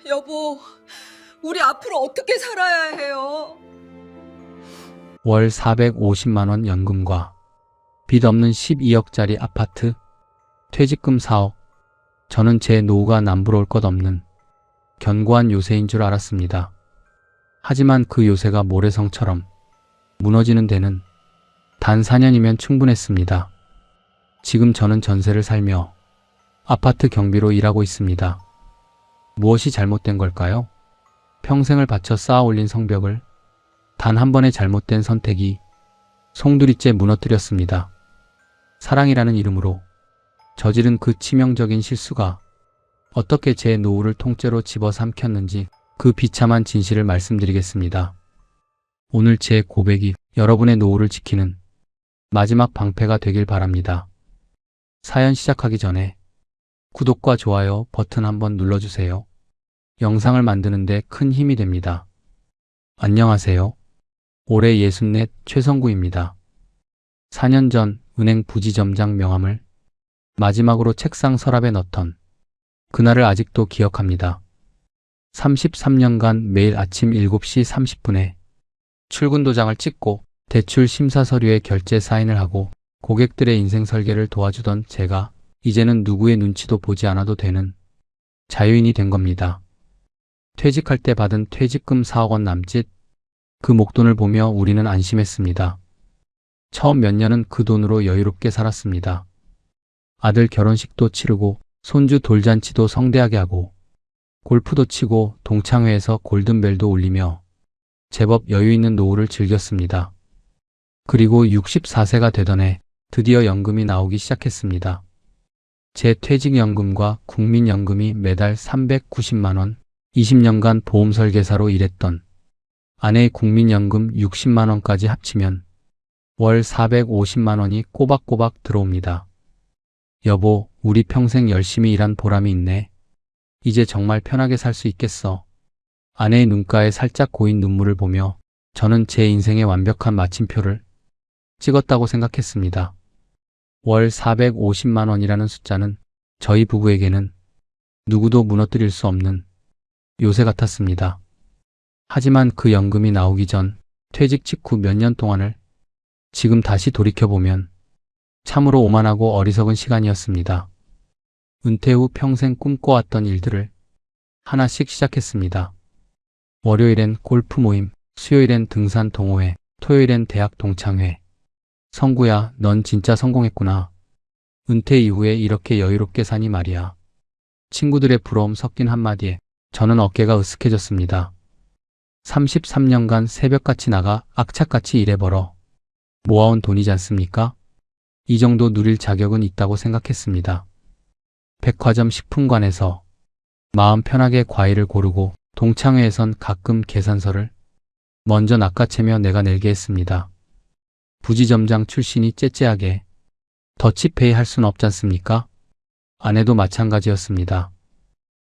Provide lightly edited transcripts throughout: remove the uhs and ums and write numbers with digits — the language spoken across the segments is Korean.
여보, 우리 앞으로 어떻게 살아야 해요? 월 450만 원 연금과 빚 없는 12억짜리 아파트, 퇴직금 4억. 저는 제 노후가 남부러울 것 없는 견고한 요새인 줄 알았습니다. 하지만 그 요새가 모래성처럼 무너지는 데는 단 4년이면 충분했습니다. 지금 저는 전세를 살며 아파트 경비로 일하고 있습니다. 무엇이 잘못된 걸까요? 평생을 바쳐 쌓아 올린 성벽을 단 한 번의 잘못된 선택이 송두리째 무너뜨렸습니다. 사랑이라는 이름으로 저지른 그 치명적인 실수가 어떻게 제 노후를 통째로 집어삼켰는지 그 비참한 진실을 말씀드리겠습니다. 오늘 제 고백이 여러분의 노후를 지키는 마지막 방패가 되길 바랍니다. 사연 시작하기 전에 구독과 좋아요 버튼 한번 눌러주세요. 영상을 만드는데 큰 힘이 됩니다. 안녕하세요. 올해 64 최성구입니다. 4년 전 은행 부지점장 명함을 마지막으로 책상 서랍에 넣던 그날을 아직도 기억합니다. 33년간 매일 아침 7시 30분에 출근 도장을 찍고 대출 심사 서류에 결제 사인을 하고 고객들의 인생 설계를 도와주던 제가 이제는 누구의 눈치도 보지 않아도 되는 자유인이 된 겁니다. 퇴직할 때 받은 퇴직금 4억 원 남짓, 그 목돈을 보며 우리는 안심했습니다. 처음 몇 년은 그 돈으로 여유롭게 살았습니다. 아들 결혼식도 치르고 손주 돌잔치도 성대하게 하고 골프도 치고 동창회에서 골든벨도 울리며 제법 여유 있는 노후를 즐겼습니다. 그리고 64세가 되던 해 드디어 연금이 나오기 시작했습니다. 제 퇴직연금과 국민연금이 매달 390만 원, 20년간 보험설계사로 일했던 아내의 국민연금 60만 원까지 합치면 월 450만 원이 꼬박꼬박 들어옵니다. 여보, 우리 평생 열심히 일한 보람이 있네. 이제 정말 편하게 살 수 있겠어. 아내의 눈가에 살짝 고인 눈물을 보며 저는 제 인생의 완벽한 마침표를 찍었다고 생각했습니다. 월 450만 원이라는 숫자는 저희 부부에게는 누구도 무너뜨릴 수 없는 요새 같았습니다. 하지만 그 연금이 나오기 전 퇴직 직후 몇 년 동안을 지금 다시 돌이켜보면 참으로 오만하고 어리석은 시간이었습니다. 은퇴 후 평생 꿈꿔왔던 일들을 하나씩 시작했습니다. 월요일엔 골프 모임, 수요일엔 등산 동호회, 토요일엔 대학 동창회. 성구야, 넌 진짜 성공했구나. 은퇴 이후에 이렇게 여유롭게 사니 말이야. 친구들의 부러움 섞인 한마디에 저는 어깨가 으쓱해졌습니다. 33년간 새벽같이 나가 악착같이 일해 벌어 모아온 돈이지 않습니까? 이 정도 누릴 자격은 있다고 생각했습니다. 백화점 식품관에서 마음 편하게 과일을 고르고 동창회에선 가끔 계산서를 먼저 낚아채며 내가 내게 했습니다. 부지점장 출신이 째째하게 더치페이 할 수는 없지 않습니까? 아내도 마찬가지였습니다.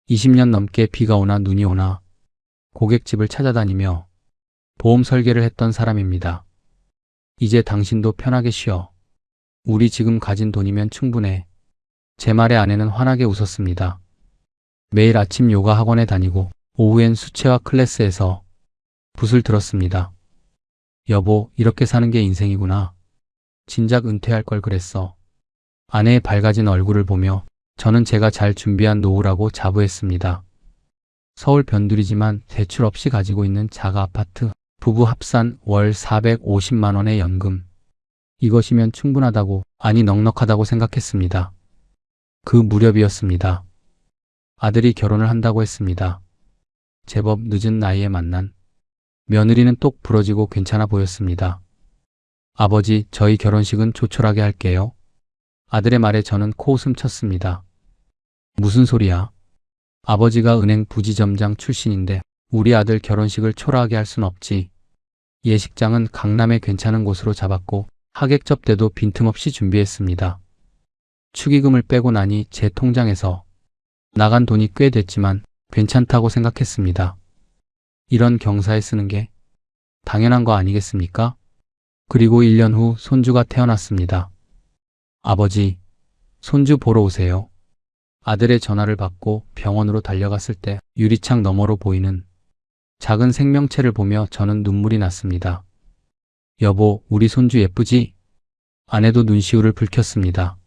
20년 넘게 비가 오나 눈이 오나 고객집을 찾아다니며 보험 설계를 했던 사람입니다. 이제 당신도 편하게 쉬어. 우리 지금 가진 돈이면 충분해. 제 말에 아내는 환하게 웃었습니다. 매일 아침 요가 학원에 다니고 오후엔 수채화 클래스에서 붓을 들었습니다. 여보, 이렇게 사는 게 인생이구나. 진작 은퇴할 걸 그랬어. 아내의 밝아진 얼굴을 보며 저는 제가 잘 준비한 노후라고 자부했습니다. 서울 변두리지만 대출 없이 가지고 있는 자가 아파트, 부부 합산 월 450만 원의 연금. 이것이면 충분하다고, 아니 넉넉하다고 생각했습니다. 그 무렵이었습니다. 아들이 결혼을 한다고 했습니다. 제법 늦은 나이에 만난 며느리는 똑 부러지고 괜찮아 보였습니다. 아버지, 저희 결혼식은 조촐하게 할게요. 아들의 말에 저는 코웃음 쳤습니다. 무슨 소리야? 아버지가 은행 부지점장 출신인데 우리 아들 결혼식을 초라하게 할 순 없지. 예식장은 강남의 괜찮은 곳으로 잡았고 하객 접대도 빈틈없이 준비했습니다. 축의금을 빼고 나니 제 통장에서 나간 돈이 꽤 됐지만 괜찮다고 생각했습니다. 이런 경사에 쓰는 게 당연한 거 아니겠습니까? 그리고 1년 후 손주가 태어났습니다. 아버지, 손주 보러 오세요. 아들의 전화를 받고 병원으로 달려갔을 때 유리창 너머로 보이는 작은 생명체를 보며 저는 눈물이 났습니다. 여보, 우리 손주 예쁘지? 아내도 눈시울을 붉혔습니다.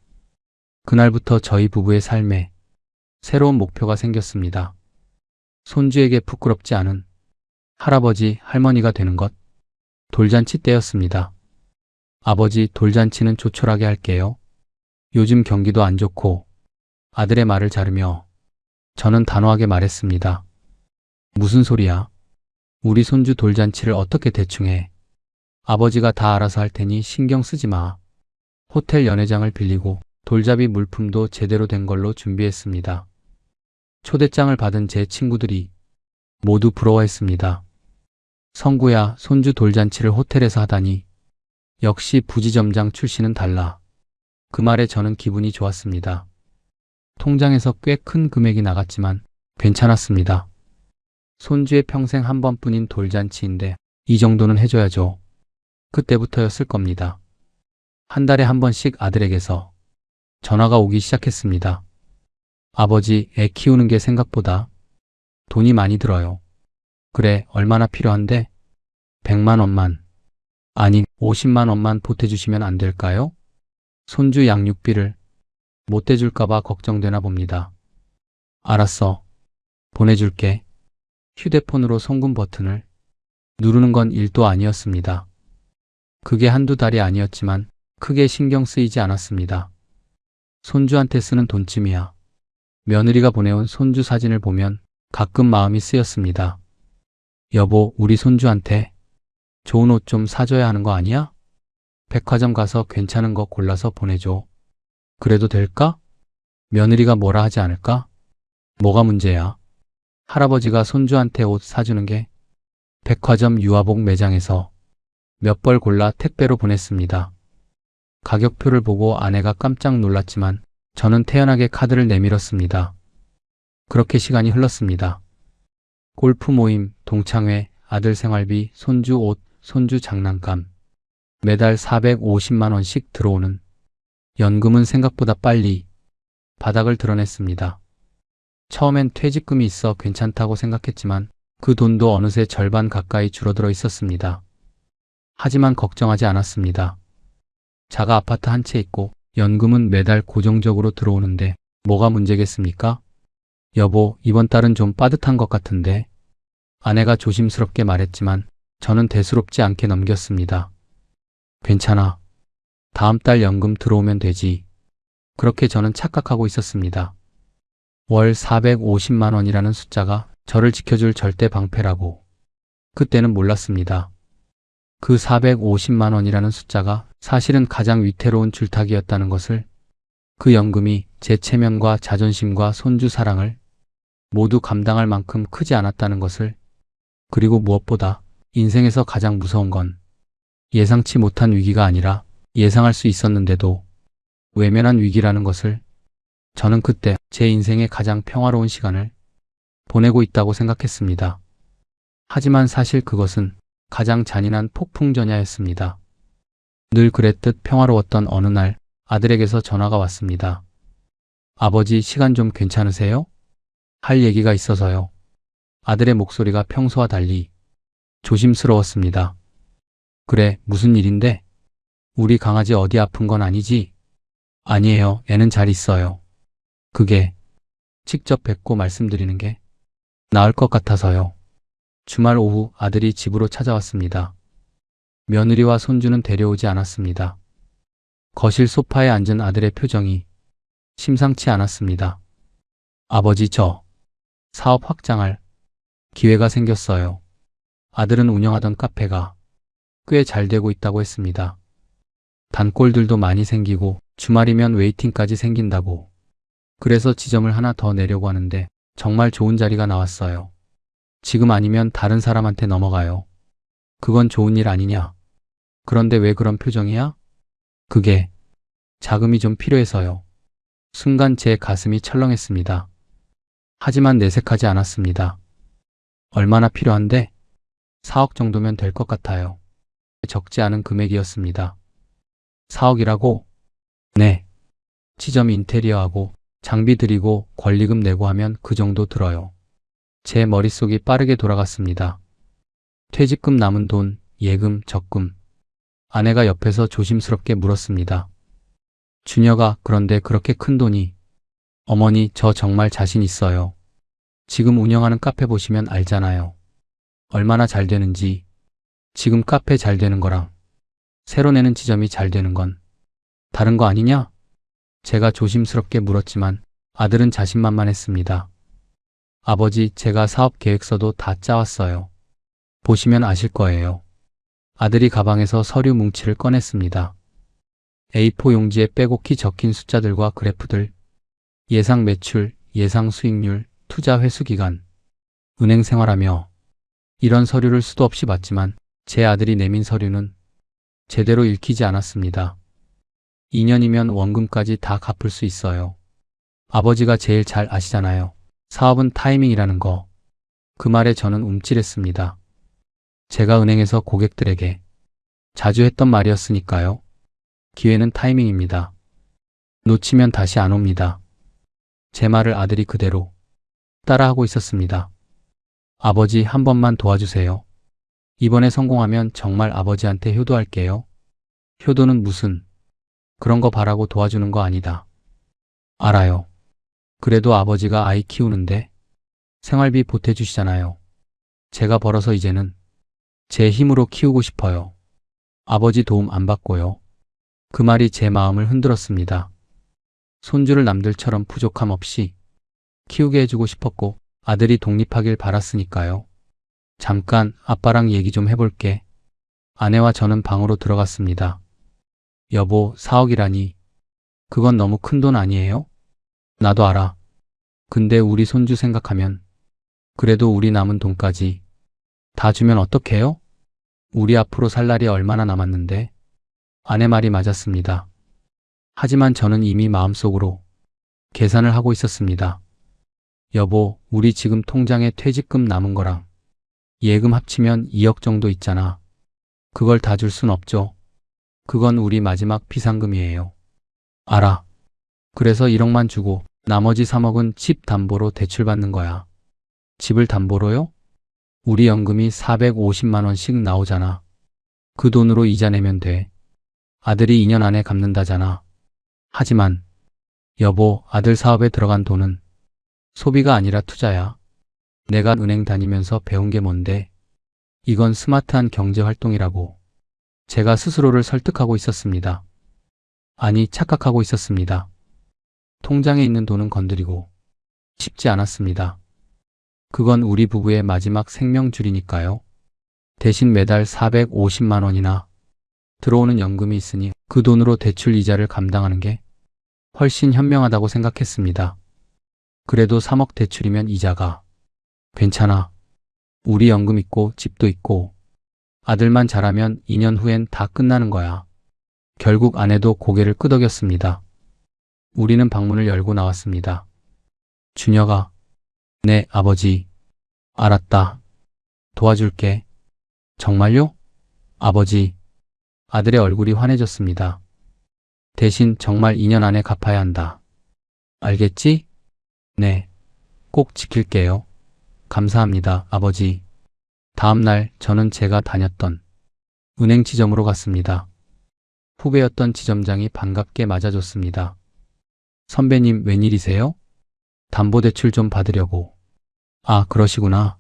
그날부터 저희 부부의 삶에 새로운 목표가 생겼습니다. 손주에게 부끄럽지 않은 할아버지, 할머니가 되는 것. 돌잔치 때였습니다. 아버지, 돌잔치는 조촐하게 할게요. 요즘 경기도 안 좋고 아들의 말을 자르며 저는 단호하게 말했습니다. 무슨 소리야? 우리 손주 돌잔치를 어떻게 대충 해? 아버지가 다 알아서 할 테니 신경 쓰지 마. 호텔 연회장을 빌리고 돌잡이 물품도 제대로 된 걸로 준비했습니다. 초대장을 받은 제 친구들이 모두 부러워했습니다. 성구야, 손주 돌잔치를 호텔에서 하다니. 역시 부지점장 출신은 달라. 그 말에 저는 기분이 좋았습니다. 통장에서 꽤 큰 금액이 나갔지만 괜찮았습니다. 손주의 평생 한 번뿐인 돌잔치인데 이 정도는 해줘야죠. 그때부터였을 겁니다. 한 달에 한 번씩 아들에게서 전화가 오기 시작했습니다. 아버지, 애 키우는 게 생각보다 돈이 많이 들어요. 그래, 얼마나 필요한데? 100만 원만, 아니 50만 원만 보태주시면 안 될까요? 손주 양육비를 못 대줄까봐 걱정되나 봅니다. 알았어. 보내줄게. 휴대폰으로 송금 버튼을 누르는 건 일도 아니었습니다. 그게 한두 달이 아니었지만 크게 신경 쓰이지 않았습니다. 손주한테 쓰는 돈쯤이야. 며느리가 보내온 손주 사진을 보면 가끔 마음이 쓰였습니다. 여보, 우리 손주한테 좋은 옷 좀 사줘야 하는 거 아니야? 백화점 가서 괜찮은 거 골라서 보내줘. 그래도 될까? 며느리가 뭐라 하지 않을까? 뭐가 문제야? 할아버지가 손주한테 옷 사주는 게 백화점 유아복 매장에서 몇 벌 골라 택배로 보냈습니다. 가격표를 보고 아내가 깜짝 놀랐지만 저는 태연하게 카드를 내밀었습니다. 그렇게 시간이 흘렀습니다. 골프 모임, 동창회, 아들 생활비, 손주 옷, 손주 장난감. 매달 450만 원씩 들어오는 연금은 생각보다 빨리 바닥을 드러냈습니다. 처음엔 퇴직금이 있어 괜찮다고 생각했지만 그 돈도 어느새 절반 가까이 줄어들어 있었습니다. 하지만 걱정하지 않았습니다. 자가 아파트 한 채 있고 연금은 매달 고정적으로 들어오는데 뭐가 문제겠습니까? 여보, 이번 달은 좀 빠듯한 것 같은데. 아내가 조심스럽게 말했지만 저는 대수롭지 않게 넘겼습니다. 괜찮아. 다음 달 연금 들어오면 되지. 그렇게 저는 착각하고 있었습니다. 월 450만 원이라는 숫자가 저를 지켜줄 절대 방패라고. 그때는 몰랐습니다. 그 450만 원이라는 숫자가 사실은 가장 위태로운 줄타기였다는 것을, 그 연금이 제 체면과 자존심과 손주 사랑을 모두 감당할 만큼 크지 않았다는 것을, 그리고 무엇보다 인생에서 가장 무서운 건 예상치 못한 위기가 아니라 예상할 수 있었는데도 외면한 위기라는 것을, 저는 그때 제 인생의 가장 평화로운 시간을 보내고 있다고 생각했습니다. 하지만 사실 그것은 가장 잔인한 폭풍전야였습니다. 늘 그랬듯 평화로웠던 어느 날 아들에게서 전화가 왔습니다. 아버지, 시간 좀 괜찮으세요? 할 얘기가 있어서요. 아들의 목소리가 평소와 달리 조심스러웠습니다. 그래, 무슨 일인데? 우리 강아지 어디 아픈 건 아니지? 아니에요, 애는 잘 있어요. 그게 직접 뵙고 말씀드리는 게 나을 것 같아서요. 주말 오후 아들이 집으로 찾아왔습니다. 며느리와 손주는 데려오지 않았습니다. 거실 소파에 앉은 아들의 표정이 심상치 않았습니다. 아버지, 저 사업 확장할 기회가 생겼어요. 아들은 운영하던 카페가 꽤 잘 되고 있다고 했습니다. 단골들도 많이 생기고 주말이면 웨이팅까지 생긴다고. 그래서 지점을 하나 더 내려고 하는데 정말 좋은 자리가 나왔어요. 지금 아니면 다른 사람한테 넘어가요. 그건 좋은 일 아니냐? 그런데 왜 그런 표정이야? 그게 자금이 좀 필요해서요. 순간 제 가슴이 철렁했습니다. 하지만 내색하지 않았습니다. 얼마나 필요한데? 4억 정도면 될 것 같아요. 적지 않은 금액이었습니다. 4억이라고? 네. 지점 인테리어하고 장비 들이고 권리금 내고 하면 그 정도 들어요. 제 머릿속이 빠르게 돌아갔습니다. 퇴직금 남은 돈, 예금, 적금. 아내가 옆에서 조심스럽게 물었습니다. 준혁아, 그런데 그렇게 큰 돈이. 어머니, 저 정말 자신 있어요. 지금 운영하는 카페 보시면 알잖아요. 얼마나 잘 되는지. 지금 카페 잘 되는 거랑 새로 내는 지점이 잘 되는 건 다른 거 아니냐? 제가 조심스럽게 물었지만 아들은 자신만만했습니다. 아버지, 제가 사업 계획서도 다 짜왔어요. 보시면 아실 거예요. 아들이 가방에서 서류 뭉치를 꺼냈습니다. A4 용지에 빼곡히 적힌 숫자들과 그래프들, 예상 매출, 예상 수익률, 투자 회수 기간, 은행 생활하며 이런 서류를 수도 없이 봤지만 제 아들이 내민 서류는 제대로 읽히지 않았습니다. 2년이면 원금까지 다 갚을 수 있어요. 아버지가 제일 잘 아시잖아요. 사업은 타이밍이라는 거. 그 말에 저는 움찔했습니다. 제가 은행에서 고객들에게 자주 했던 말이었으니까요. 기회는 타이밍입니다. 놓치면 다시 안 옵니다. 제 말을 아들이 그대로 따라하고 있었습니다. 아버지, 한 번만 도와주세요. 이번에 성공하면 정말 아버지한테 효도할게요. 효도는 무슨 그런 거 바라고 도와주는 거 아니다. 알아요. 그래도 아버지가 아이 키우는데 생활비 보태주시잖아요. 제가 벌어서 이제는 제 힘으로 키우고 싶어요. 아버지 도움 안 받고요. 그 말이 제 마음을 흔들었습니다. 손주를 남들처럼 부족함 없이 키우게 해주고 싶었고 아들이 독립하길 바랐으니까요. 잠깐 아빠랑 얘기 좀 해볼게. 아내와 저는 방으로 들어갔습니다. 여보, 4억이라니. 그건 너무 큰 돈 아니에요? 나도 알아. 근데 우리 손주 생각하면 그래도 우리 남은 돈까지 다 주면 어떡해요? 우리 앞으로 살 날이 얼마나 남았는데. 아내 말이 맞았습니다. 하지만 저는 이미 마음속으로 계산을 하고 있었습니다. 여보, 우리 지금 통장에 퇴직금 남은 거랑 예금 합치면 2억 정도 있잖아. 그걸 다 줄 순 없죠. 그건 우리 마지막 비상금이에요. 알아. 그래서 1억만 주고 나머지 3억은 집 담보로 대출받는 거야. 집을 담보로요? 우리 연금이 450만 원씩 나오잖아. 그 돈으로 이자 내면 돼. 아들이 2년 안에 갚는다잖아. 하지만 여보, 아들 사업에 들어간 돈은 소비가 아니라 투자야. 내가 은행 다니면서 배운 게 뭔데? 이건 스마트한 경제 활동이라고. 제가 스스로를 설득하고 있었습니다. 아니, 착각하고 있었습니다. 통장에 있는 돈은 건드리고 싶지 않았습니다. 그건 우리 부부의 마지막 생명줄이니까요. 대신 매달 450만 원이나 들어오는 연금이 있으니 그 돈으로 대출 이자를 감당하는 게 훨씬 현명하다고 생각했습니다. 그래도 3억 대출이면 이자가 괜찮아. 우리 연금 있고 집도 있고 아들만 잘하면 2년 후엔 다 끝나는 거야. 결국 아내도 고개를 끄덕였습니다. 우리는 방문을 열고 나왔습니다. 준혁아. 네, 아버지. 알았다. 도와줄게. 정말요? 아버지. 아들의 얼굴이 환해졌습니다. 대신 정말 2년 안에 갚아야 한다. 알겠지? 네. 꼭 지킬게요. 감사합니다, 아버지. 다음 날 저는 제가 다녔던 은행 지점으로 갔습니다. 후배였던 지점장이 반갑게 맞아줬습니다. 선배님, 웬일이세요? 담보대출 좀 받으려고. 아, 그러시구나.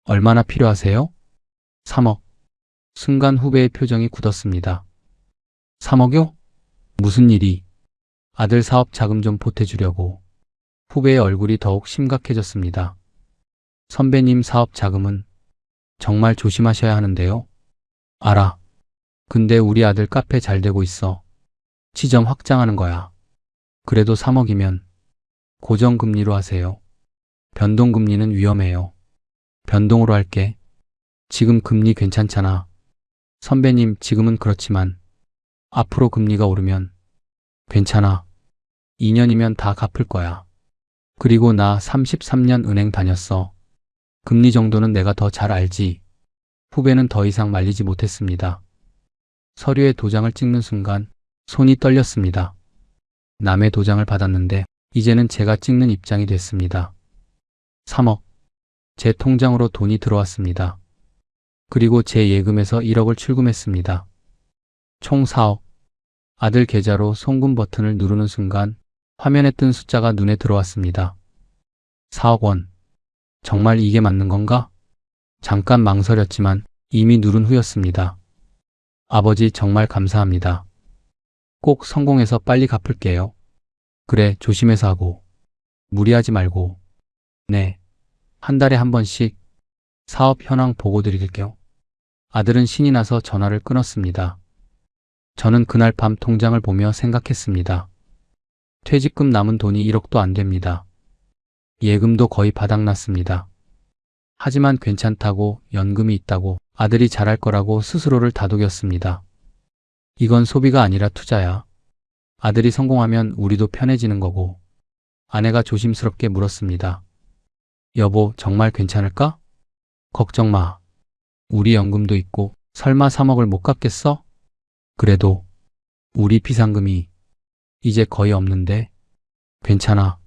얼마나 필요하세요? 3억. 순간 후배의 표정이 굳었습니다. 3억요? 무슨 일이? 아들 사업 자금 좀 보태주려고. 후배의 얼굴이 더욱 심각해졌습니다. 선배님, 사업 자금은 정말 조심하셔야 하는데요. 알아. 근데 우리 아들 카페 잘 되고 있어. 지점 확장하는 거야. 그래도 3억이면 고정금리로 하세요. 변동금리는 위험해요. 변동으로 할게. 지금 금리 괜찮잖아. 선배님, 지금은 그렇지만 앞으로 금리가 오르면 괜찮아. 2년이면 다 갚을 거야. 그리고 나 33년 은행 다녔어. 금리 정도는 내가 더 잘 알지. 후배는 더 이상 말리지 못했습니다. 서류에 도장을 찍는 순간 손이 떨렸습니다. 남의 도장을 받았는데 이제는 제가 찍는 입장이 됐습니다. 3억. 제 통장으로 돈이 들어왔습니다. 그리고 제 예금에서 1억을 출금했습니다. 총 4억. 아들 계좌로 송금 버튼을 누르는 순간 화면에 뜬 숫자가 눈에 들어왔습니다. 4억 원. 정말 이게 맞는 건가? 잠깐 망설였지만 이미 누른 후였습니다. 아버지 정말 감사합니다. 꼭 성공해서 빨리 갚을게요. 그래, 조심해서 하고. 무리하지 말고. 네. 한 달에 한 번씩 사업 현황 보고 드릴게요. 아들은 신이 나서 전화를 끊었습니다. 저는 그날 밤 통장을 보며 생각했습니다. 퇴직금 남은 돈이 1억도 안 됩니다. 예금도 거의 바닥났습니다. 하지만 괜찮다고, 연금이 있다고, 아들이 잘할 거라고 스스로를 다독였습니다. 이건 소비가 아니라 투자야. 아들이 성공하면 우리도 편해지는 거고. 아내가 조심스럽게 물었습니다. 여보, 정말 괜찮을까? 걱정 마. 우리 연금도 있고 설마 3억을 못 갚겠어? 그래도 우리 비상금이 이제 거의 없는데. 괜찮아.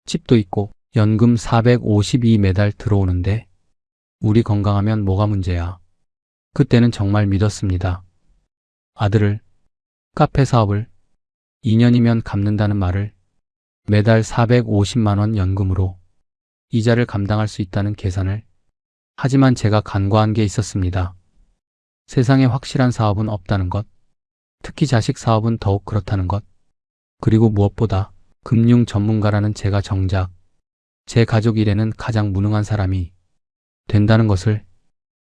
집도 있고 연금 452 매달 들어오는데. 우리 건강하면 뭐가 문제야. 그때는 정말 믿었습니다. 아들을, 카페 사업을 2년이면 갚는다는 말을, 매달 450만 원 연금으로 이자를 감당할 수 있다는 계산을. 하지만 제가 간과한 게 있었습니다. 세상에 확실한 사업은 없다는 것, 특히 자식 사업은 더욱 그렇다는 것, 그리고 무엇보다 금융 전문가라는 제가 정작 제 가족 일에는 가장 무능한 사람이 된다는 것을.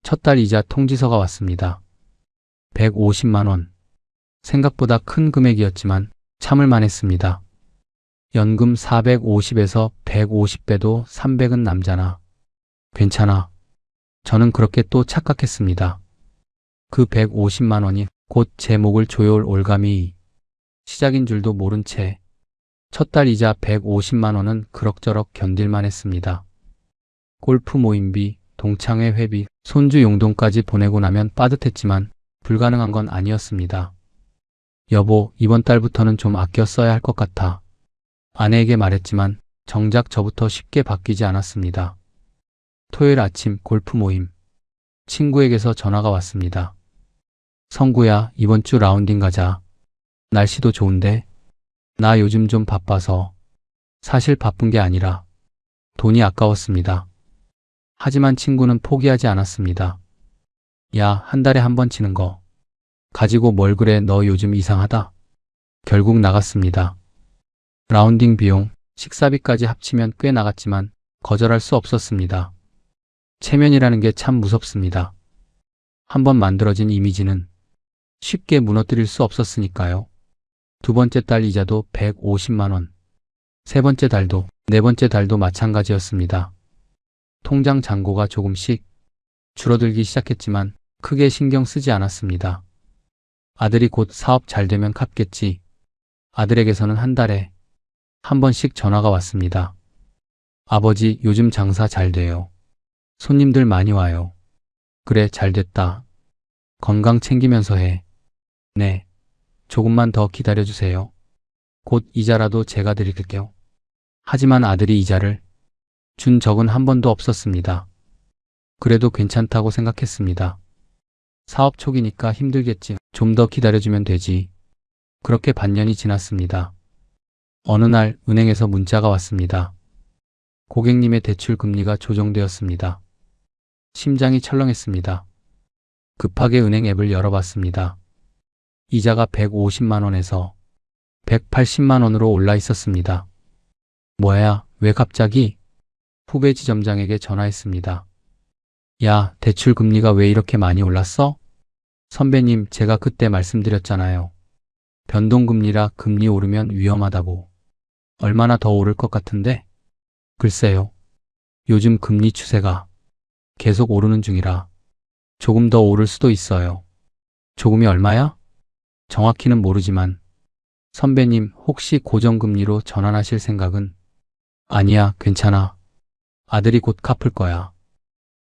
첫 달 이자 통지서가 왔습니다. 150만 원. 생각보다 큰 금액이었지만 참을 만했습니다. 연금 450에서 150 빼도 300은 남잖아. 괜찮아. 저는 그렇게 또 착각했습니다. 그 150만 원이 곧 제 목을 조여올 올감이 시작인 줄도 모른 채 첫 달 이자 150만 원은 그럭저럭 견딜만 했습니다. 골프 모임비, 동창회 회비, 손주 용돈까지 보내고 나면 빠듯했지만 불가능한 건 아니었습니다. 여보, 이번 달부터는 좀 아껴 써야 할 것 같아. 아내에게 말했지만 정작 저부터 쉽게 바뀌지 않았습니다. 토요일 아침 골프 모임. 친구에게서 전화가 왔습니다. 성구야, 이번 주 라운딩 가자. 날씨도 좋은데. 나 요즘 좀 바빠서. 사실 바쁜 게 아니라 돈이 아까웠습니다. 하지만 친구는 포기하지 않았습니다. 야, 한 달에 한 번 치는 거 가지고 뭘 그래, 너 요즘 이상하다. 결국 나갔습니다. 라운딩 비용, 식사비까지 합치면 꽤 나갔지만 거절할 수 없었습니다. 체면이라는 게 참 무섭습니다. 한번 만들어진 이미지는 쉽게 무너뜨릴 수 없었으니까요. 두 번째 달 이자도 150만 원. 세 번째 달도, 네 번째 달도 마찬가지였습니다. 통장 잔고가 조금씩 줄어들기 시작했지만 크게 신경 쓰지 않았습니다. 아들이 곧 사업 잘 되면 갚겠지. 아들에게서는 한 달에 한 번씩 전화가 왔습니다. 아버지, 요즘 장사 잘 돼요. 손님들 많이 와요. 그래, 잘 됐다. 건강 챙기면서 해. 네. 조금만 더 기다려주세요. 곧 이자라도 제가 드릴게요. 하지만 아들이 이자를 준 적은 한 번도 없었습니다. 그래도 괜찮다고 생각했습니다. 사업 초기니까 힘들겠지. 좀 더 기다려주면 되지. 그렇게 반년이 지났습니다. 어느 날 은행에서 문자가 왔습니다. 고객님의 대출 금리가 조정되었습니다. 심장이 철렁했습니다. 급하게 은행 앱을 열어봤습니다. 이자가 150만 원에서 180만 원으로 올라 있었습니다. 뭐야, 왜 갑자기? 후배 지점장에게 전화했습니다. 야, 대출 금리가 왜 이렇게 많이 올랐어? 선배님, 제가 그때 말씀드렸잖아요. 변동금리라 금리 오르면 위험하다고. 얼마나 더 오를 것 같은데? 글쎄요. 요즘 금리 추세가 계속 오르는 중이라 조금 더 오를 수도 있어요. 조금이 얼마야? 정확히는 모르지만. 선배님, 혹시 고정금리로 전환하실 생각은? 아니야, 괜찮아. 아들이 곧 갚을 거야.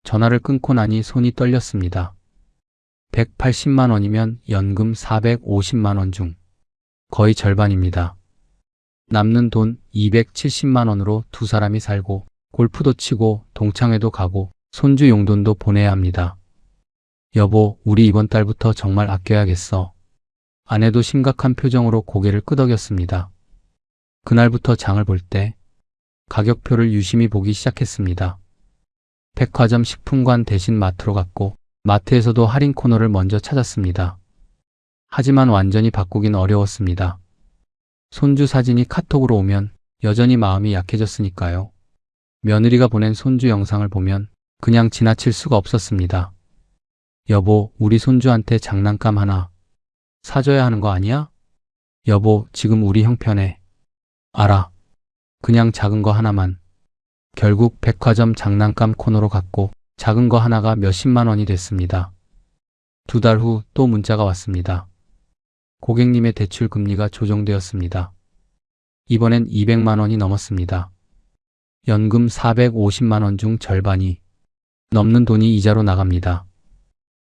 전화를 끊고 나니 손이 떨렸습니다. 180만 원이면 연금 450만 원 중 거의 절반입니다. 남는 돈 270만 원으로 두 사람이 살고 골프도 치고 동창회도 가고 손주 용돈도 보내야 합니다. 여보, 우리 이번 달부터 정말 아껴야겠어. 아내도 심각한 표정으로 고개를 끄덕였습니다. 그날부터 장을 볼 때 가격표를 유심히 보기 시작했습니다. 백화점 식품관 대신 마트로 갔고 마트에서도 할인 코너를 먼저 찾았습니다. 하지만 완전히 바꾸긴 어려웠습니다. 손주 사진이 카톡으로 오면 여전히 마음이 약해졌으니까요. 며느리가 보낸 손주 영상을 보면 그냥 지나칠 수가 없었습니다. 여보, 우리 손주한테 장난감 하나 사줘야 하는 거 아니야? 여보, 지금 우리 형편에. 알아. 그냥 작은 거 하나만. 결국 백화점 장난감 코너로 갔고 작은 거 하나가 몇십만 원이 됐습니다. 2달 후 또 문자가 왔습니다. 고객님의 대출 금리가 조정되었습니다. 이번엔 200만 원이 넘었습니다. 연금 450만 원 중 절반이 넘는 돈이 이자로 나갑니다.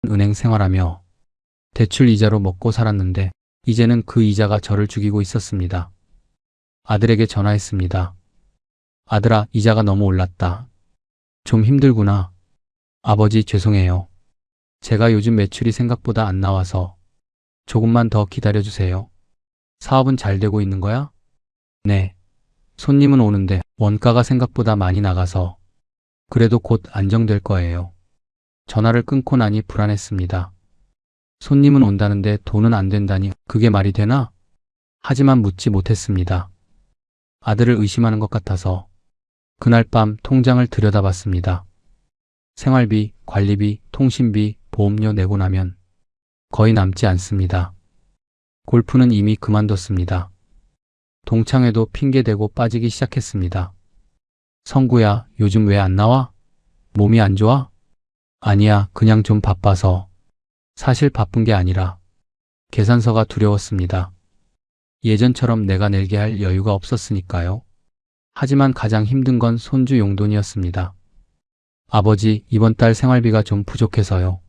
은행 생활하며 대출 이자로 먹고 살았는데 이제는 그 이자가 저를 죽이고 있었습니다. 아들에게 전화했습니다. 아들아, 이자가 너무 올랐다. 좀 힘들구나. 아버지, 죄송해요. 제가 요즘 매출이 생각보다 안 나와서 조금만 더 기다려주세요. 사업은 잘 되고 있는 거야? 네. 손님은 오는데 원가가 생각보다 많이 나가서 그래도 곧 안정될 거예요. 전화를 끊고 나니 불안했습니다. 손님은 온다는데 돈은 안 된다니 그게 말이 되나? 하지만 묻지 못했습니다. 아들을 의심하는 것 같아서 그날 밤 통장을 들여다봤습니다. 생활비, 관리비, 통신비, 보험료 내고 나면 거의 남지 않습니다. 골프는 이미 그만뒀습니다. 동창회도 핑계대고 빠지기 시작했습니다. 성구야, 요즘 왜 안 나와? 몸이 안 좋아? 아니야, 그냥 좀 바빠서. 사실 바쁜 게 아니라 계산서가 두려웠습니다. 예전처럼 내가 내게 할 여유가 없었으니까요. 하지만 가장 힘든 건 손주 용돈이었습니다. 아버지, 이번 달 생활비가 좀 부족해서요.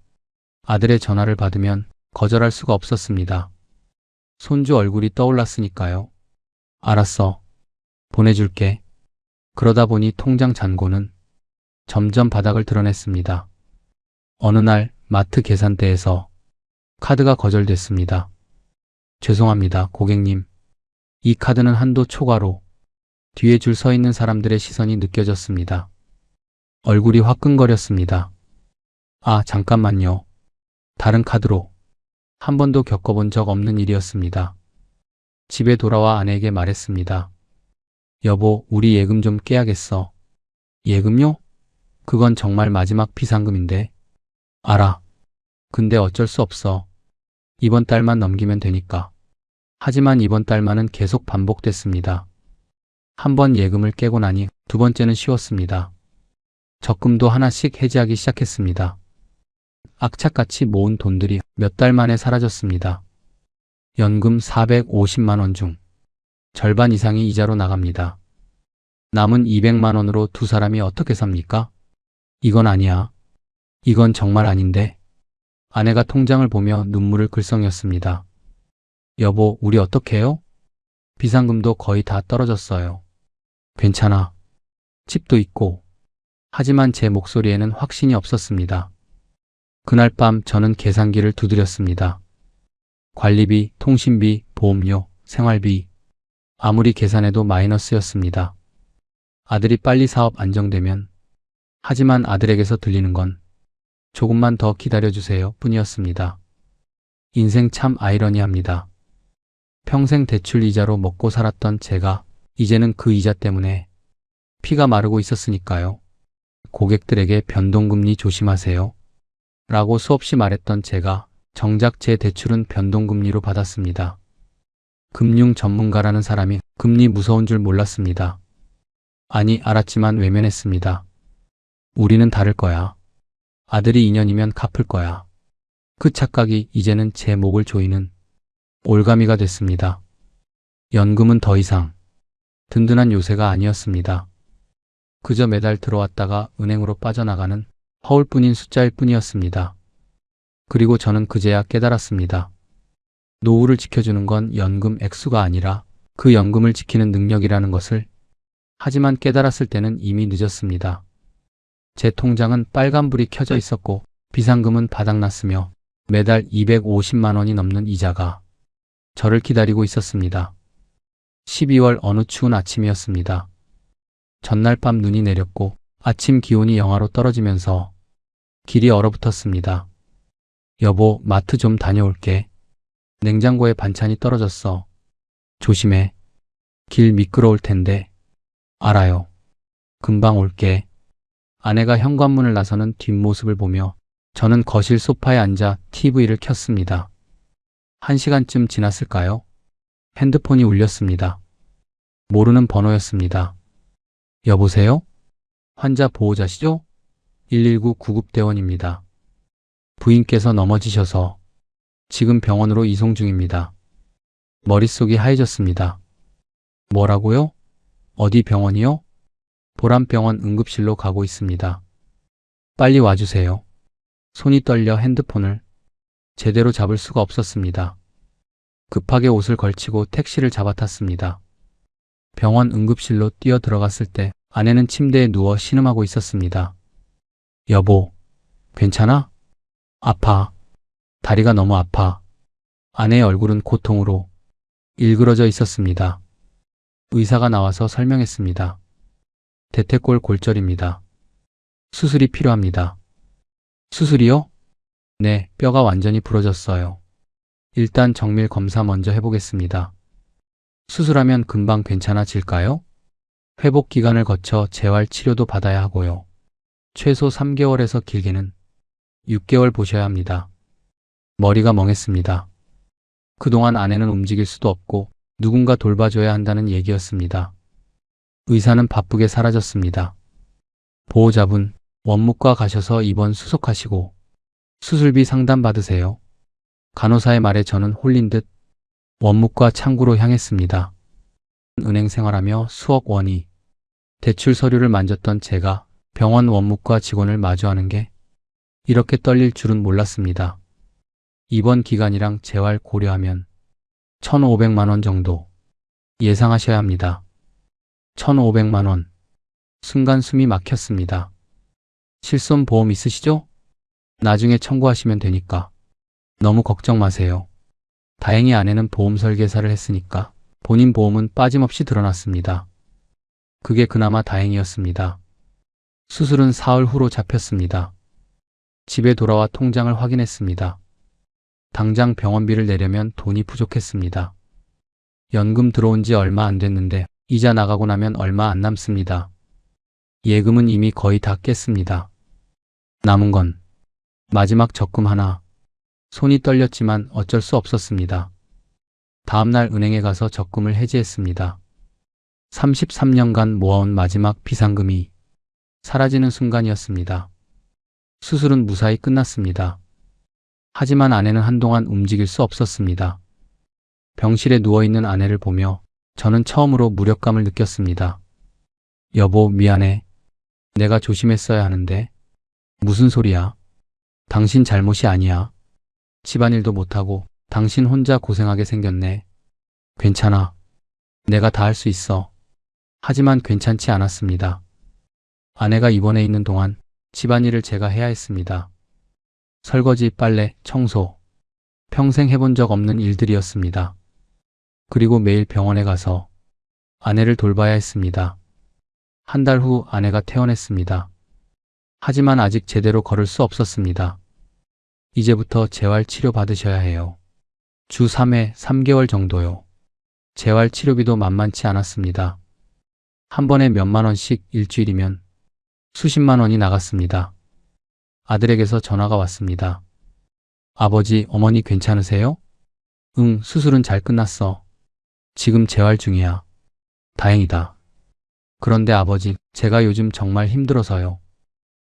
아들의 전화를 받으면 거절할 수가 없었습니다. 손주 얼굴이 떠올랐으니까요. 알았어. 보내줄게. 그러다 보니 통장 잔고는 점점 바닥을 드러냈습니다. 어느 날 마트 계산대에서 카드가 거절됐습니다. 죄송합니다, 고객님. 이 카드는 한도 초과로. 뒤에 줄 서 있는 사람들의 시선이 느껴졌습니다. 얼굴이 화끈거렸습니다. 아, 잠깐만요. 다른 카드로. 한 번도 겪어본 적 없는 일이었습니다. 집에 돌아와 아내에게 말했습니다. 여보, 우리 예금 좀 깨야겠어. 예금요? 그건 정말 마지막 비상금인데. 알아. 근데 어쩔 수 없어. 이번 달만 넘기면 되니까. 하지만 이번 달만은 계속 반복됐습니다. 한 번 예금을 깨고 나니 두 번째는 쉬웠습니다. 적금도 하나씩 해지하기 시작했습니다. 악착같이 모은 돈들이 몇 달 만에 사라졌습니다. 연금 450만 원 중 절반 이상이 이자로 나갑니다. 남은 200만 원으로 두 사람이 어떻게 삽니까? 이건 아니야. 이건 정말 아닌데. 아내가 통장을 보며 눈물을 글썽였습니다. 여보, 우리 어떡해요? 비상금도 거의 다 떨어졌어요. 괜찮아. 집도 있고. 하지만 제 목소리에는 확신이 없었습니다. 그날 밤 저는 계산기를 두드렸습니다. 관리비, 통신비, 보험료, 생활비. 아무리 계산해도 마이너스였습니다. 아들이 빨리 사업 안정되면. 하지만 아들에게서 들리는 건 조금만 더 기다려주세요 뿐이었습니다. 인생 참 아이러니합니다. 평생 대출 이자로 먹고 살았던 제가 이제는 그 이자 때문에 피가 마르고 있었으니까요. 고객들에게 변동금리 조심하세요. 라고 수없이 말했던 제가 정작 제 대출은 변동금리로 받았습니다. 금융 전문가라는 사람이 금리 무서운 줄 몰랐습니다. 아니, 알았지만 외면했습니다. 우리는 다를 거야. 아들이 2년이면 갚을 거야. 그 착각이 이제는 제 목을 조이는 올가미가 됐습니다. 연금은 더 이상 든든한 요새가 아니었습니다. 그저 매달 들어왔다가 은행으로 빠져나가는 허울뿐인 숫자일 뿐이었습니다. 그리고 저는 그제야 깨달았습니다. 노후를 지켜주는 건 연금 액수가 아니라 그 연금을 지키는 능력이라는 것을. 하지만 깨달았을 때는 이미 늦었습니다. 제 통장은 빨간불이 켜져 있었고 비상금은 바닥났으며 매달 250만 원이 넘는 이자가 저를 기다리고 있었습니다. 12월 어느 추운 아침이었습니다. 전날 밤 눈이 내렸고 아침 기온이 영하로 떨어지면서 길이 얼어붙었습니다. 여보, 마트 좀 다녀올게. 냉장고에 반찬이 떨어졌어. 조심해. 길 미끄러울 텐데. 알아요. 금방 올게. 아내가 현관문을 나서는 뒷모습을 보며 저는 거실 소파에 앉아 TV를 켰습니다. 1시간쯤 지났을까요? 핸드폰이 울렸습니다. 모르는 번호였습니다. 여보세요? 환자 보호자시죠? 119 구급대원입니다. 부인께서 넘어지셔서 지금 병원으로 이송 중입니다. 머릿속이 하얘졌습니다. 뭐라고요? 어디 병원이요? 보람병원 응급실로 가고 있습니다. 빨리 와주세요. 손이 떨려 핸드폰을 제대로 잡을 수가 없었습니다. 급하게 옷을 걸치고 택시를 잡아탔습니다. 병원 응급실로 뛰어 들어갔을 때 아내는 침대에 누워 신음하고 있었습니다. 여보, 괜찮아? 아파. 다리가 너무 아파. 아내의 얼굴은 고통으로 일그러져 있었습니다. 의사가 나와서 설명했습니다. 대퇴골 골절입니다. 수술이 필요합니다. 수술이요? 네, 뼈가 완전히 부러졌어요. 일단 정밀 검사 먼저 해보겠습니다. 수술하면 금방 괜찮아질까요? 회복 기간을 거쳐 재활 치료도 받아야 하고요. 최소 3개월에서 길게는 6개월 보셔야 합니다. 머리가 멍했습니다. 그동안 아내는 움직일 수도 없고 누군가 돌봐줘야 한다는 얘기였습니다. 의사는 바쁘게 사라졌습니다. 보호자분, 원무과 가셔서 입원 수속하시고 수술비 상담 받으세요. 간호사의 말에 저는 홀린 듯 원무과 창구로 향했습니다. 은행 생활하며 수억 원이 대출 서류를 만졌던 제가 병원 원무과 직원을 마주하는 게 이렇게 떨릴 줄은 몰랐습니다. 입원 기간이랑 재활 고려하면 1,500만 원 정도 예상하셔야 합니다. 1,500만 원. 순간 숨이 막혔습니다. 실손보험 있으시죠? 나중에 청구하시면 되니까. 너무 걱정 마세요. 다행히 아내는 보험 설계사를 했으니까 본인 보험은 빠짐없이 드러났습니다. 그게 그나마 다행이었습니다. 수술은 사흘 후로 잡혔습니다. 집에 돌아와 통장을 확인했습니다. 당장 병원비를 내려면 돈이 부족했습니다. 연금 들어온 지 얼마 안 됐는데 이자 나가고 나면 얼마 안 남습니다. 예금은 이미 거의 다 깼습니다. 남은 건 마지막 적금 하나. 손이 떨렸지만 어쩔 수 없었습니다. 다음날 은행에 가서 적금을 해지했습니다. 33년간 모아온 마지막 비상금이 사라지는 순간이었습니다. 수술은 무사히 끝났습니다. 하지만 아내는 한동안 움직일 수 없었습니다. 병실에 누워있는 아내를 보며 저는 처음으로 무력감을 느꼈습니다. 여보, 미안해. 내가 조심했어야 하는데. 무슨 소리야? 당신 잘못이 아니야. 집안일도 못하고 당신 혼자 고생하게 생겼네. 괜찮아. 내가 다 할 수 있어. 하지만 괜찮지 않았습니다. 아내가 입원해 있는 동안 집안일을 제가 해야 했습니다. 설거지, 빨래, 청소. 평생 해본 적 없는 일들이었습니다. 그리고 매일 병원에 가서 아내를 돌봐야 했습니다. 한 달 후 아내가 퇴원했습니다. 하지만 아직 제대로 걸을 수 없었습니다. 이제부터 재활 치료 받으셔야 해요. 주 3회 3개월 정도요. 재활 치료비도 만만치 않았습니다. 한 번에 몇만 원씩 일주일이면 수십만 원이 나갔습니다. 아들에게서 전화가 왔습니다. 아버지, 어머니 괜찮으세요? 응, 수술은 잘 끝났어. 지금 재활 중이야. 다행이다. 그런데 아버지, 제가 요즘 정말 힘들어서요.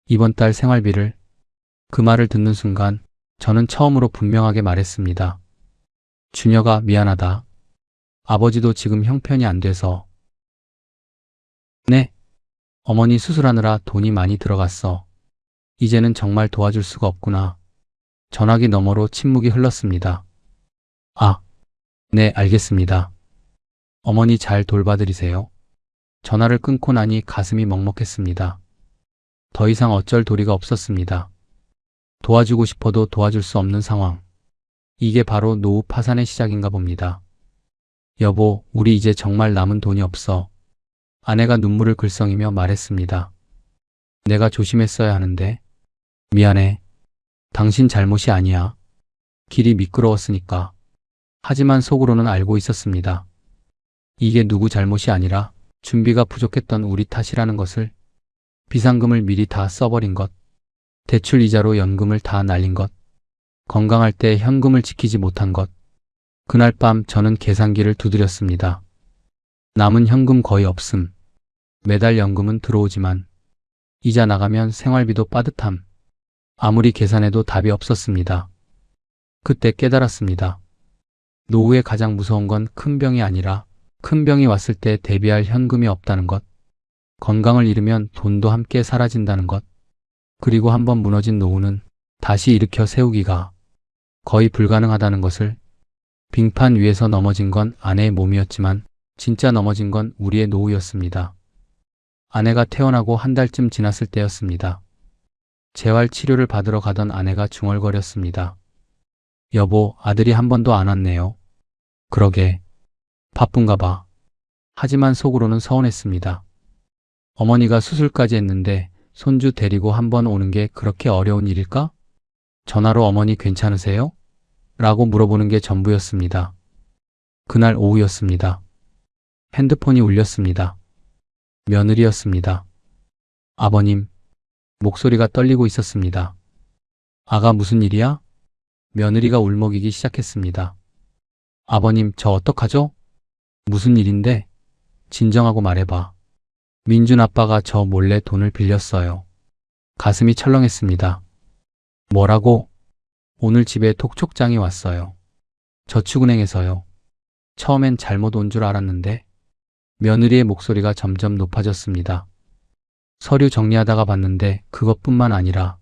이번 달 생활비를. 그 말을 듣는 순간 저는 처음으로 분명하게 말했습니다. 준혁아, 미안하다. 아버지도 지금 형편이 안 돼서. 네. 어머니 수술하느라 돈이 많이 들어갔어. 이제는 정말 도와줄 수가 없구나. 전화기 너머로 침묵이 흘렀습니다. 아, 네, 알겠습니다. 어머니 잘 돌봐드리세요. 전화를 끊고 나니 가슴이 먹먹했습니다. 더 이상 어쩔 도리가 없었습니다. 도와주고 싶어도 도와줄 수 없는 상황. 이게 바로 노후 파산의 시작인가 봅니다. 여보, 우리 이제 정말 남은 돈이 없어. 아내가 눈물을 글썽이며 말했습니다. 내가 조심했어야 하는데. 미안해. 당신 잘못이 아니야. 길이 미끄러웠으니까. 하지만 속으로는 알고 있었습니다. 이게 누구 잘못이 아니라 준비가 부족했던 우리 탓이라는 것을. 비상금을 미리 다 써버린 것. 대출 이자로 연금을 다 날린 것. 건강할 때 현금을 지키지 못한 것. 그날 밤 저는 계산기를 두드렸습니다. 남은 현금 거의 없음. 매달 연금은 들어오지만 이자 나가면 생활비도 빠듯함. 아무리 계산해도 답이 없었습니다. 그때 깨달았습니다. 노후에 가장 무서운 건 큰 병이 아니라 큰 병이 왔을 때 대비할 현금이 없다는 것. 건강을 잃으면 돈도 함께 사라진다는 것. 그리고 한번 무너진 노후는 다시 일으켜 세우기가 거의 불가능하다는 것을. 빙판 위에서 넘어진 건 아내의 몸이었지만 진짜 넘어진 건 우리의 노후였습니다. 아내가 태어나고 한 달쯤 지났을 때였습니다. 재활 치료를 받으러 가던 아내가 중얼거렸습니다. 여보, 아들이 한 번도 안 왔네요. 그러게. 바쁜가 봐. 하지만 속으로는 서운했습니다. 어머니가 수술까지 했는데 손주 데리고 한 번 오는 게 그렇게 어려운 일일까? 전화로 어머니 괜찮으세요? 라고 물어보는 게 전부였습니다. 그날 오후였습니다. 핸드폰이 울렸습니다. 며느리였습니다. 아버님, 목소리가 떨리고 있었습니다. 아가 무슨 일이야? 며느리가 울먹이기 시작했습니다. 아버님, 저 어떡하죠? 무슨 일인데? 진정하고 말해봐. 민준 아빠가 저 몰래 돈을 빌렸어요. 가슴이 철렁했습니다. 뭐라고? 오늘 집에 톡촉장이 왔어요. 저축은행에서요. 처음엔 잘못 온 줄 알았는데 며느리의 목소리가 점점 높아졌습니다. 서류 정리하다가 봤는데 그것뿐만 아니라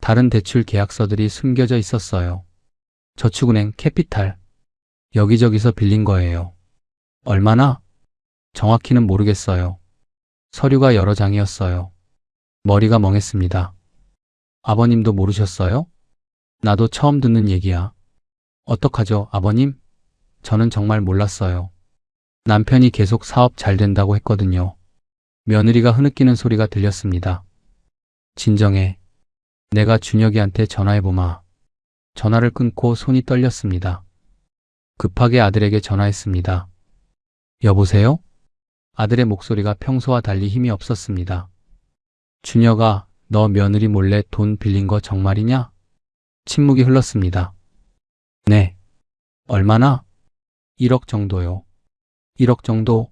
다른 대출 계약서들이 숨겨져 있었어요. 저축은행, 캐피탈, 여기저기서 빌린 거예요. 얼마나? 정확히는 모르겠어요. 서류가 여러 장이었어요. 머리가 멍했습니다. 아버님도 모르셨어요? 나도 처음 듣는 얘기야. 어떡하죠, 아버님? 저는 정말 몰랐어요. 남편이 계속 사업 잘 된다고 했거든요. 며느리가 흐느끼는 소리가 들렸습니다. 진정해. 내가 준혁이한테 전화해보마. 전화를 끊고 손이 떨렸습니다. 급하게 아들에게 전화했습니다. 여보세요? 아들의 목소리가 평소와 달리 힘이 없었습니다. 준혁아, 너 며느리 몰래 돈 빌린 거 정말이냐? 침묵이 흘렀습니다. 네. 얼마나? 1억 정도요. 1억 정도?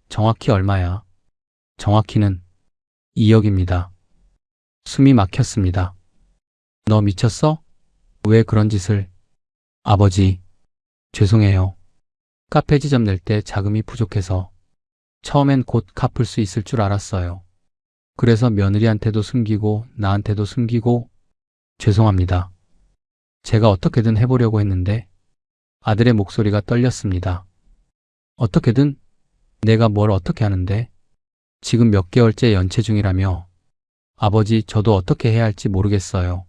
정확히 얼마야? 정확히는 2억입니다. 숨이 막혔습니다. 너 미쳤어? 왜 그런 짓을? 아버지, 죄송해요. 카페 지점 낼 때 자금이 부족해서 처음엔 곧 갚을 수 있을 줄 알았어요. 그래서 며느리한테도 숨기고 나한테도 숨기고 죄송합니다. 제가 어떻게든 해보려고 했는데 아들의 목소리가 떨렸습니다. 어떻게든? 내가 뭘 어떻게 하는데? 지금 몇 개월째 연체 중이라며. 아버지, 저도 어떻게 해야 할지 모르겠어요.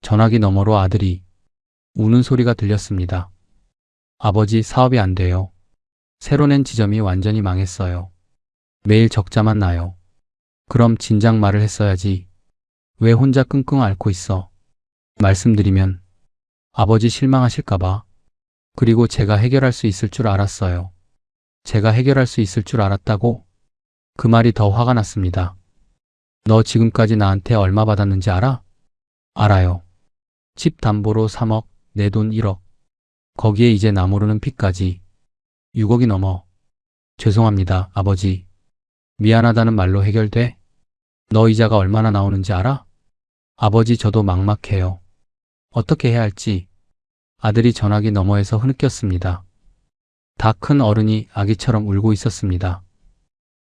전화기 너머로 아들이 우는 소리가 들렸습니다. 아버지, 사업이 안 돼요. 새로 낸 지점이 완전히 망했어요. 매일 적자만 나요. 그럼 진작 말을 했어야지. 왜 혼자 끙끙 앓고 있어? 말씀드리면 아버지 실망하실까봐. 그리고 제가 해결할 수 있을 줄 알았어요. 제가 해결할 수 있을 줄 알았다고? 그 말이 더 화가 났습니다. 너 지금까지 나한테 얼마 받았는지 알아? 알아요. 집 담보로 3억, 내 돈 1억. 거기에 이제 나 모르는 빚까지 6억이 넘어. 죄송합니다, 아버지. 미안하다는 말로 해결돼? 너 이자가 얼마나 나오는지 알아? 아버지, 저도 막막해요. 어떻게 해야 할지. 아들이 전화기 너머에서 흐느꼈습니다. 다 큰 어른이 아기처럼 울고 있었습니다.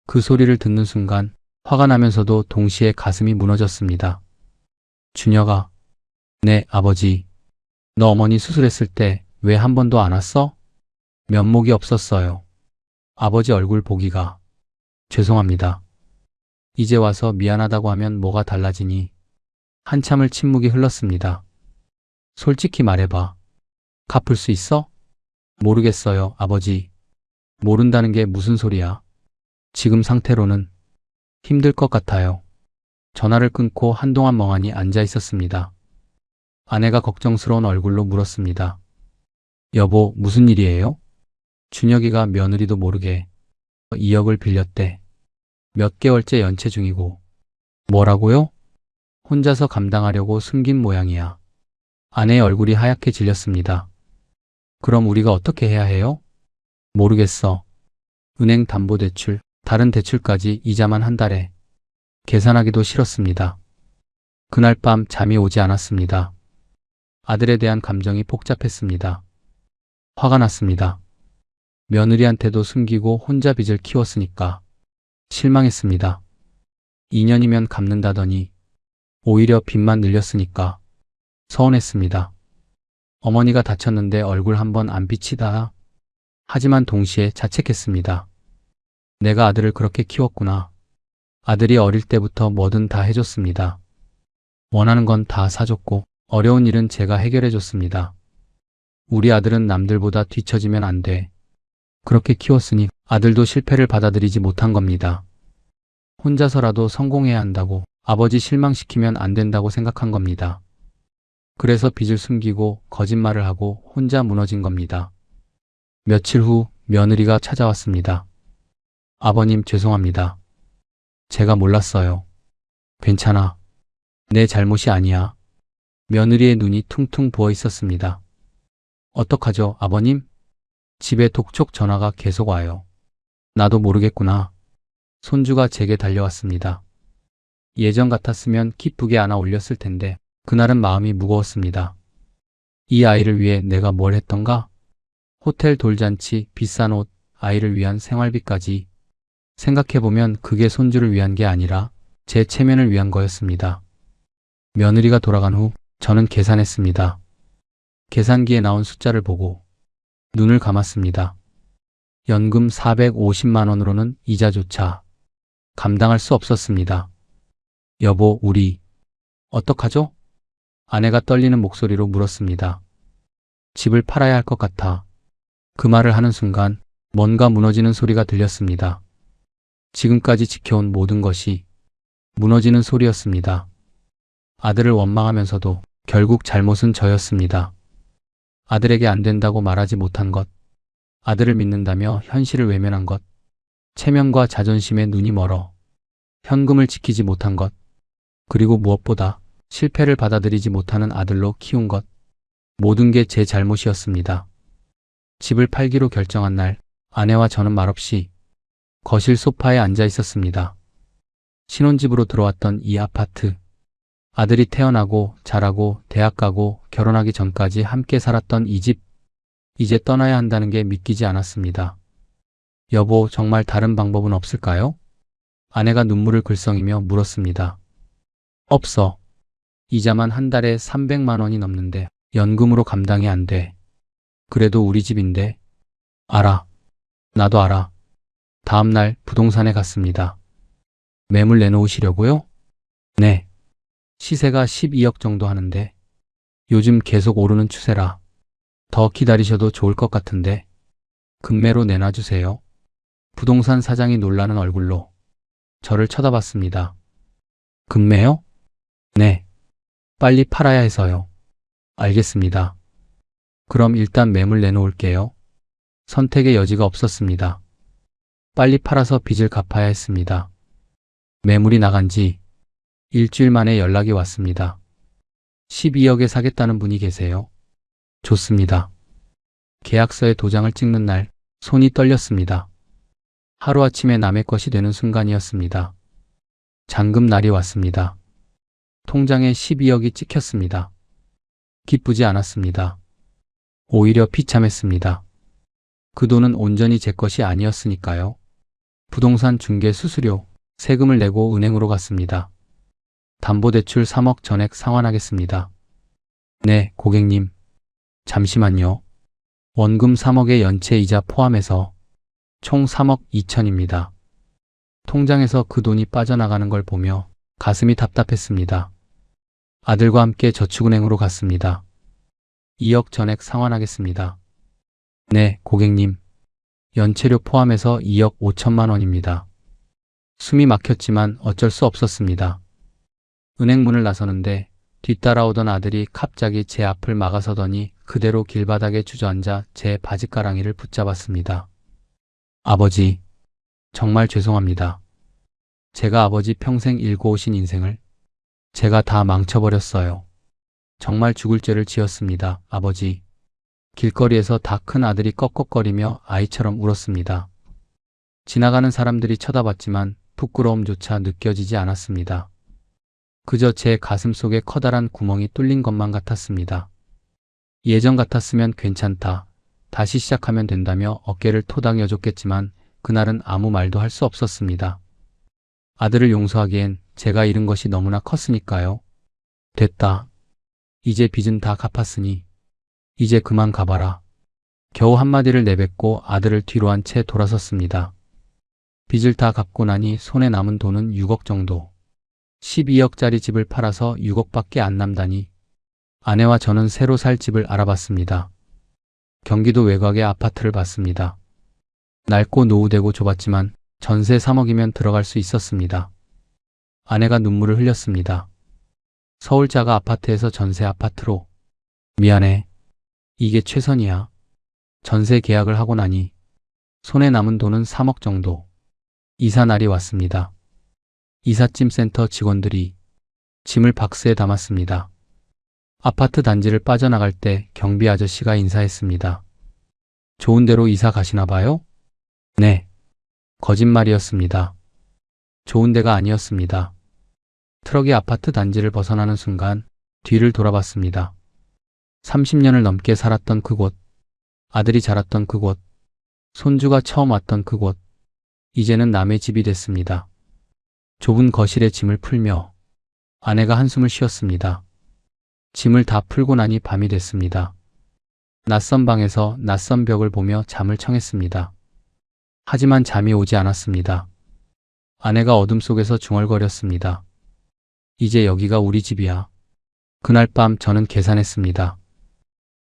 그 소리를 듣는 순간 화가 나면서도 동시에 가슴이 무너졌습니다. 준혁아. 네, 아버지. 너 어머니 수술했을 때 왜 한 번도 안 왔어? 면목이 없었어요. 아버지 얼굴 보기가 죄송합니다. 이제 와서 미안하다고 하면 뭐가 달라지니? 한참을 침묵이 흘렀습니다. 솔직히 말해봐. 갚을 수 있어? 모르겠어요, 아버지. 모른다는 게 무슨 소리야? 지금 상태로는 힘들 것 같아요. 전화를 끊고 한동안 멍하니 앉아 있었습니다. 아내가 걱정스러운 얼굴로 물었습니다. 여보, 무슨 일이에요? 준혁이가 며느리도 모르게 2억을 빌렸대. 몇 개월째 연체 중이고. 뭐라고요? 혼자서 감당하려고 숨긴 모양이야. 아내의 얼굴이 하얗게 질렸습니다. 그럼 우리가 어떻게 해야 해요? 모르겠어. 은행 담보대출, 다른 대출까지 이자만 한 달에. 계산하기도 싫었습니다. 그날 밤 잠이 오지 않았습니다. 아들에 대한 감정이 복잡했습니다. 화가 났습니다. 며느리한테도 숨기고 혼자 빚을 키웠으니까. 실망했습니다. 2년이면 갚는다더니 오히려 빚만 늘렸으니까. 서운했습니다. 어머니가 다쳤는데 얼굴 한번 안 비치다. 하지만 동시에 자책했습니다. 내가 아들을 그렇게 키웠구나. 아들이 어릴 때부터 뭐든 다 해줬습니다. 원하는 건 다 사줬고 어려운 일은 제가 해결해줬습니다. 우리 아들은 남들보다 뒤처지면 안 돼. 그렇게 키웠으니 아들도 실패를 받아들이지 못한 겁니다. 혼자서라도 성공해야 한다고, 아버지 실망시키면 안 된다고 생각한 겁니다. 그래서 빚을 숨기고 거짓말을 하고 혼자 무너진 겁니다. 며칠 후 며느리가 찾아왔습니다. 아버님, 죄송합니다. 제가 몰랐어요. 괜찮아. 내 잘못이 아니야. 며느리의 눈이 퉁퉁 부어 있었습니다. 어떡하죠, 아버님? 집에 독촉 전화가 계속 와요. 나도 모르겠구나. 손주가 제게 달려왔습니다. 예전 같았으면 기쁘게 안아 올렸을 텐데 그날은 마음이 무거웠습니다. 이 아이를 위해 내가 뭘 했던가? 호텔 돌잔치, 비싼 옷, 아이를 위한 생활비까지. 생각해보면 그게 손주를 위한 게 아니라 제 체면을 위한 거였습니다. 며느리가 돌아간 후 저는 계산했습니다. 계산기에 나온 숫자를 보고 눈을 감았습니다. 연금 450만 원으로는 이자조차 감당할 수 없었습니다. 여보, 우리 어떡하죠? 아내가 떨리는 목소리로 물었습니다. 집을 팔아야 할 것 같아. 그 말을 하는 순간 뭔가 무너지는 소리가 들렸습니다. 지금까지 지켜온 모든 것이 무너지는 소리였습니다. 아들을 원망하면서도 결국 잘못은 저였습니다. 아들에게 안 된다고 말하지 못한 것, 아들을 믿는다며 현실을 외면한 것, 체면과 자존심에 눈이 멀어 현금을 지키지 못한 것, 그리고 무엇보다 실패를 받아들이지 못하는 아들로 키운 것, 모든 게 제 잘못이었습니다. 집을 팔기로 결정한 날, 아내와 저는 말없이 거실 소파에 앉아 있었습니다. 신혼집으로 들어왔던 이 아파트, 아들이 태어나고 자라고 대학 가고 결혼하기 전까지 함께 살았던 이 집, 이제 떠나야 한다는 게 믿기지 않았습니다. 여보, 정말 다른 방법은 없을까요? 아내가 눈물을 글썽이며 물었습니다. 없어. 이자만 한 달에 300만 원이 넘는데 연금으로 감당이 안 돼. 그래도 우리 집인데. 알아. 나도 알아. 다음 날 부동산에 갔습니다. 매물 내놓으시려고요? 네. 시세가 12억 정도 하는데 요즘 계속 오르는 추세라 더 기다리셔도 좋을 것 같은데 금매로 내놔주세요. 부동산 사장이 놀라는 얼굴로 저를 쳐다봤습니다. 금매요? 네. 빨리 팔아야 해서요. 알겠습니다. 그럼 일단 매물 내놓을게요. 선택의 여지가 없었습니다. 빨리 팔아서 빚을 갚아야 했습니다. 매물이 나간 지 일주일 만에 연락이 왔습니다. 12억에 사겠다는 분이 계세요. 좋습니다. 계약서에 도장을 찍는 날 손이 떨렸습니다. 하루아침에 남의 것이 되는 순간이었습니다. 잔금 날이 왔습니다. 통장에 12억이 찍혔습니다. 기쁘지 않았습니다. 오히려 비참했습니다. 그 돈은 온전히 제 것이 아니었으니까요. 부동산 중개 수수료, 세금을 내고 은행으로 갔습니다. 담보대출 3억 전액 상환하겠습니다. 네, 고객님. 잠시만요. 원금 3억의 연체 이자 포함해서 총 3억 2천입니다. 통장에서 그 돈이 빠져나가는 걸 보며 가슴이 답답했습니다. 아들과 함께 저축은행으로 갔습니다. 2억 전액 상환하겠습니다. 네, 고객님. 연체료 포함해서 2억 5천만 원입니다. 숨이 막혔지만 어쩔 수 없었습니다. 은행 문을 나서는데 뒤따라오던 아들이 갑자기 제 앞을 막아서더니 그대로 길바닥에 주저앉아 제 바지가랑이를 붙잡았습니다. 아버지, 정말 죄송합니다. 제가 아버지 평생 일궈오신 인생을 제가 다 망쳐버렸어요. 정말 죽을 죄를 지었습니다, 아버지. 길거리에서 다 큰 아들이 꺽꺽거리며 아이처럼 울었습니다. 지나가는 사람들이 쳐다봤지만 부끄러움조차 느껴지지 않았습니다. 그저 제 가슴 속에 커다란 구멍이 뚫린 것만 같았습니다. 예전 같았으면 괜찮다, 다시 시작하면 된다며 어깨를 토닥여줬겠지만 그날은 아무 말도 할 수 없었습니다. 아들을 용서하기엔 제가 잃은 것이 너무나 컸으니까요. 됐다. 이제 빚은 다 갚았으니 이제 그만 가봐라. 겨우 한마디를 내뱉고 아들을 뒤로 한 채 돌아섰습니다. 빚을 다 갚고 나니 손에 남은 돈은 6억 정도. 12억짜리 집을 팔아서 6억밖에 안 남다니. 아내와 저는 새로 살 집을 알아봤습니다. 경기도 외곽의 아파트를 봤습니다. 낡고 노후되고 좁았지만 전세 3억이면 들어갈 수 있었습니다. 아내가 눈물을 흘렸습니다. 서울 자가 아파트에서 전세 아파트로. 미안해. 이게 최선이야. 전세 계약을 하고 나니 손에 남은 돈은 3억 정도. 이사 날이 왔습니다. 이삿짐 센터 직원들이 짐을 박스에 담았습니다. 아파트 단지를 빠져나갈 때 경비 아저씨가 인사했습니다. 좋은 데로 이사 가시나 봐요? 네. 거짓말이었습니다. 좋은 데가 아니었습니다. 트럭이 아파트 단지를 벗어나는 순간 뒤를 돌아봤습니다. 30년을 넘게 살았던 그곳, 아들이 자랐던 그곳, 손주가 처음 왔던 그곳, 이제는 남의 집이 됐습니다. 좁은 거실에 짐을 풀며 아내가 한숨을 쉬었습니다. 짐을 다 풀고 나니 밤이 됐습니다. 낯선 방에서 낯선 벽을 보며 잠을 청했습니다. 하지만 잠이 오지 않았습니다. 아내가 어둠 속에서 중얼거렸습니다. 이제 여기가 우리 집이야. 그날 밤 저는 계산했습니다.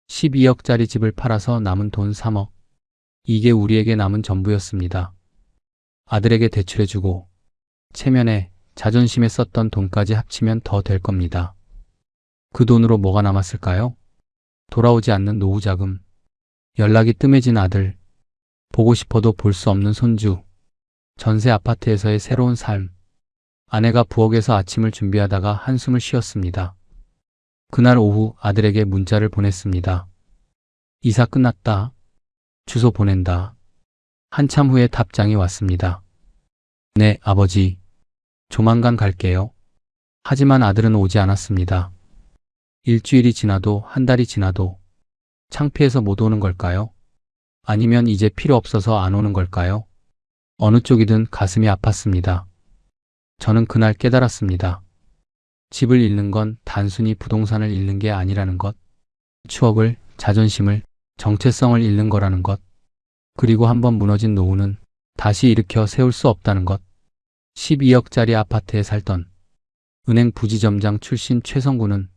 12억짜리 집을 팔아서 남은 돈 3억. 이게 우리에게 남은 전부였습니다. 아들에게 대출해주고 체면에 자존심에 썼던 돈까지 합치면 더 될 겁니다. 그 돈으로 뭐가 남았을까요? 돌아오지 않는 노후자금, 연락이 뜸해진 아들, 보고 싶어도 볼 수 없는 손주, 전세 아파트에서의 새로운 삶. 아내가 부엌에서 아침을 준비하다가 한숨을 쉬었습니다. 그날 오후 아들에게 문자를 보냈습니다. 이사 끝났다. 주소 보낸다. 한참 후에 답장이 왔습니다. 네, 아버지. 조만간 갈게요. 하지만 아들은 오지 않았습니다. 일주일이 지나도 한 달이 지나도 창피해서 못 오는 걸까요? 아니면 이제 필요 없어서 안 오는 걸까요? 어느 쪽이든 가슴이 아팠습니다. 저는 그날 깨달았습니다. 집을 잃는 건 단순히 부동산을 잃는 게 아니라는 것, 추억을, 자존심을, 정체성을 잃는 거라는 것, 그리고 한번 무너진 노후는 다시 일으켜 세울 수 없다는 것. 12억짜리 아파트에 살던 은행 부지점장 출신 최성구는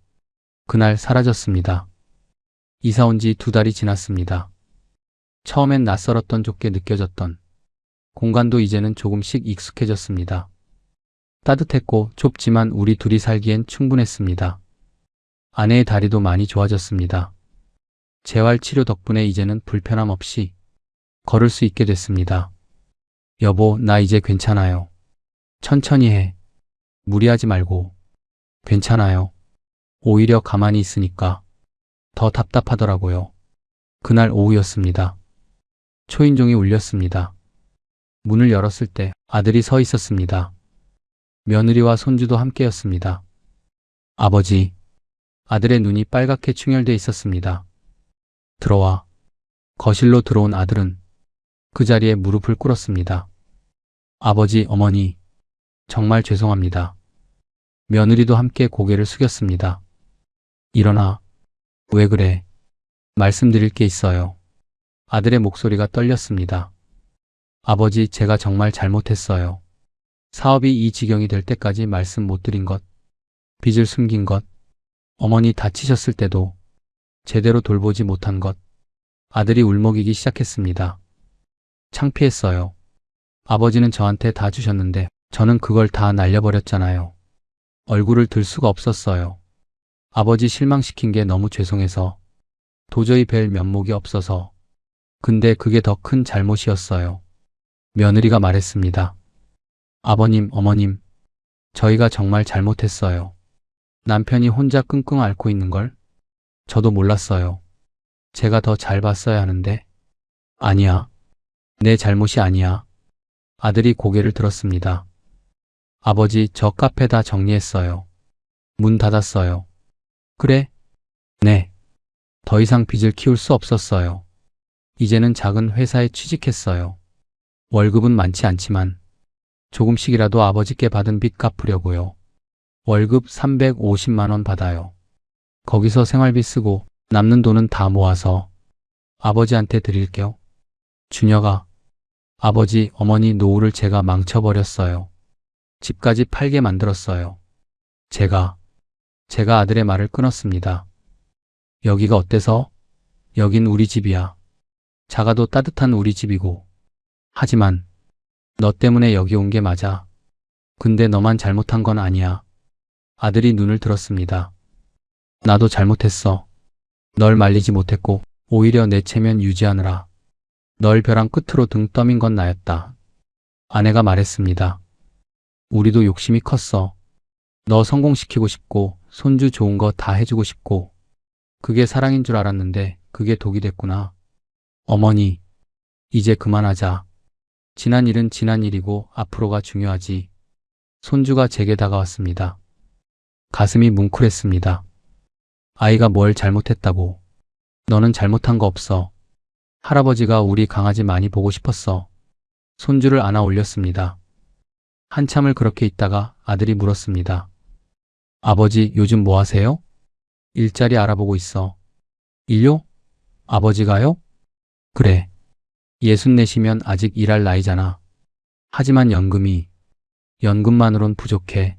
그날 사라졌습니다. 이사 온 지 2달이 지났습니다. 처음엔 낯설었던 좁게 느껴졌던 공간도 이제는 조금씩 익숙해졌습니다. 따뜻했고 좁지만 우리 둘이 살기엔 충분했습니다. 아내의 다리도 많이 좋아졌습니다. 재활 치료 덕분에 이제는 불편함 없이 걸을 수 있게 됐습니다. 여보, 나 이제 괜찮아요. 천천히 해. 무리하지 말고. 괜찮아요. 오히려 가만히 있으니까 더 답답하더라고요. 그날 오후였습니다. 초인종이 울렸습니다. 문을 열었을 때 아들이 서 있었습니다. 며느리와 손주도 함께였습니다. 아버지. 아들의 눈이 빨갛게 충혈돼 있었습니다. 들어와. 거실로 들어온 아들은 그 자리에 무릎을 꿇었습니다. 아버지, 어머니, 정말 죄송합니다. 며느리도 함께 고개를 숙였습니다. 일어나. 왜 그래? 말씀드릴 게 있어요. 아들의 목소리가 떨렸습니다. 아버지, 제가 정말 잘못했어요. 사업이 이 지경이 될 때까지 말씀 못 드린 것, 빚을 숨긴 것, 어머니 다치셨을 때도 제대로 돌보지 못한 것, 아들이 울먹이기 시작했습니다. 창피했어요. 아버지는 저한테 다 주셨는데 저는 그걸 다 날려버렸잖아요. 얼굴을 들 수가 없었어요. 아버지 실망시킨 게 너무 죄송해서, 도저히 뵐 면목이 없어서. 근데 그게 더 큰 잘못이었어요. 며느리가 말했습니다. 아버님, 어머님, 저희가 정말 잘못했어요. 남편이 혼자 끙끙 앓고 있는 걸 저도 몰랐어요. 제가 더 잘 봤어야 하는데. 아니야. 내 잘못이 아니야. 아들이 고개를 들었습니다. 아버지, 저 카페 다 정리했어요. 문 닫았어요. 그래? 네. 더 이상 빚을 키울 수 없었어요. 이제는 작은 회사에 취직했어요. 월급은 많지 않지만 조금씩이라도 아버지께 받은 빚 갚으려고요. 월급 350만 원 받아요. 거기서 생활비 쓰고 남는 돈은 다 모아서 아버지한테 드릴게요. 준혁아, 아버지, 어머니 노후를 제가 망쳐버렸어요. 집까지 팔게 만들었어요. 제가 아들의 말을 끊었습니다. 여기가 어때서? 여긴 우리 집이야. 작아도 따뜻한 우리 집이고. 하지만 너 때문에 여기 온 게 맞아. 근데 너만 잘못한 건 아니야. 아들이 눈을 들었습니다. 나도 잘못했어. 널 말리지 못했고 오히려 내 체면 유지하느라 널 벼랑 끝으로 등 떠민 건 나였다. 아내가 말했습니다. 우리도 욕심이 컸어. 너 성공시키고 싶고 손주 좋은 거 다 해주고 싶고 그게 사랑인 줄 알았는데 그게 독이 됐구나. 어머니, 이제 그만하자. 지난 일은 지난 일이고 앞으로가 중요하지. 손주가 제게 다가왔습니다. 가슴이 뭉클했습니다. 아이가 뭘 잘못했다고. 너는 잘못한 거 없어. 할아버지가 우리 강아지 많이 보고 싶었어. 손주를 안아 올렸습니다. 한참을 그렇게 있다가 아들이 물었습니다. 아버지, 요즘 뭐 하세요? 일자리 알아보고 있어. 일요? 아버지가요? 그래. 64시면 아직 일할 나이잖아. 하지만 연금만으론 부족해.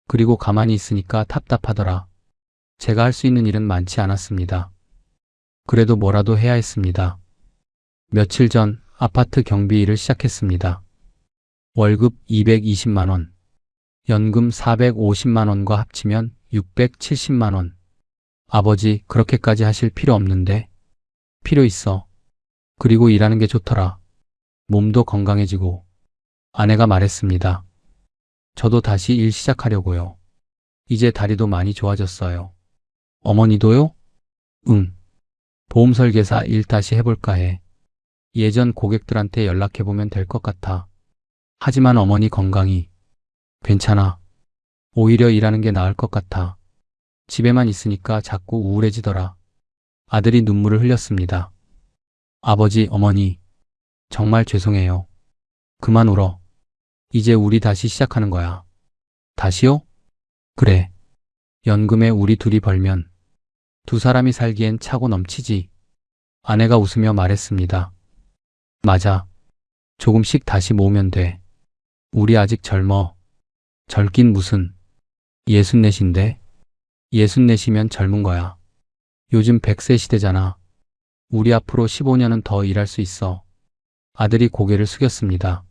그리고 가만히 있으니까 답답하더라. 제가 할 수 있는 일은 많지 않았습니다. 그래도 뭐라도 해야 했습니다. 며칠 전 아파트 경비 일을 시작했습니다. 월급 220만 원, 연금 450만 원과 합치면 670만 원. 아버지, 그렇게까지 하실 필요 없는데. 필요 있어. 그리고 일하는 게 좋더라. 몸도 건강해지고. 아내가 말했습니다. 저도 다시 일 시작하려고요. 이제 다리도 많이 좋아졌어요. 어머니도요? 응. 보험 설계사 일 다시 해볼까 해. 예전 고객들한테 연락해보면 될 것 같아. 하지만 어머니 건강이. 괜찮아. 오히려 일하는 게 나을 것 같아. 집에만 있으니까 자꾸 우울해지더라. 아들이 눈물을 흘렸습니다. 아버지, 어머니, 정말 죄송해요. 그만 울어. 이제 우리 다시 시작하는 거야. 다시요? 그래. 연금에 우리 둘이 벌면 두 사람이 살기엔 차고 넘치지. 아내가 웃으며 말했습니다. 맞아. 조금씩 다시 모으면 돼. 우리 아직 젊어. 젊긴 무슨. 64인데. 64이면 젊은 거야. 요즘 100세 시대잖아. 우리 앞으로 15년은 더 일할 수 있어. 아들이 고개를 숙였습니다.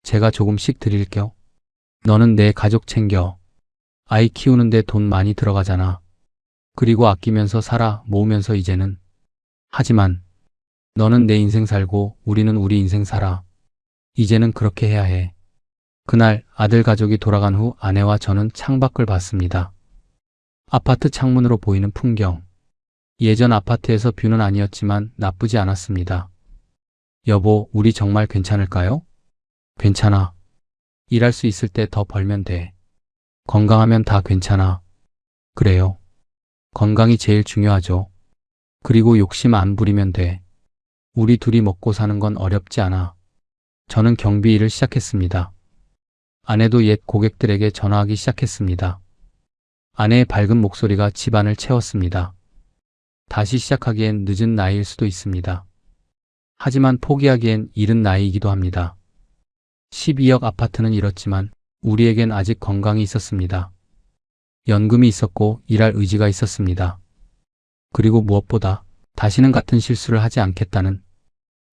제가 조금씩 드릴게요. 너는 내 가족 챙겨. 아이 키우는데 돈 많이 들어가잖아. 그리고 아끼면서 살아, 모으면서 이제는. 하지만 너는 내 인생 살고 우리는 우리 인생 살아. 이제는 그렇게 해야 해. 그날 아들 가족이 돌아간 후 아내와 저는 창밖을 봤습니다. 아파트 창문으로 보이는 풍경. 예전 아파트에서 뷰는 아니었지만 나쁘지 않았습니다. 여보, 우리 정말 괜찮을까요? 괜찮아. 일할 수 있을 때 더 벌면 돼. 건강하면 다 괜찮아. 그래요. 건강이 제일 중요하죠. 그리고 욕심 안 부리면 돼. 우리 둘이 먹고 사는 건 어렵지 않아. 저는 경비 일을 시작했습니다. 아내도 옛 고객들에게 전화하기 시작했습니다. 아내의 밝은 목소리가 집안을 채웠습니다. 다시 시작하기엔 늦은 나이일 수도 있습니다. 하지만 포기하기엔 이른 나이이기도 합니다. 12억 아파트는 잃었지만 우리에겐 아직 건강이 있었습니다. 연금이 있었고 일할 의지가 있었습니다. 그리고 무엇보다 다시는 같은 실수를 하지 않겠다는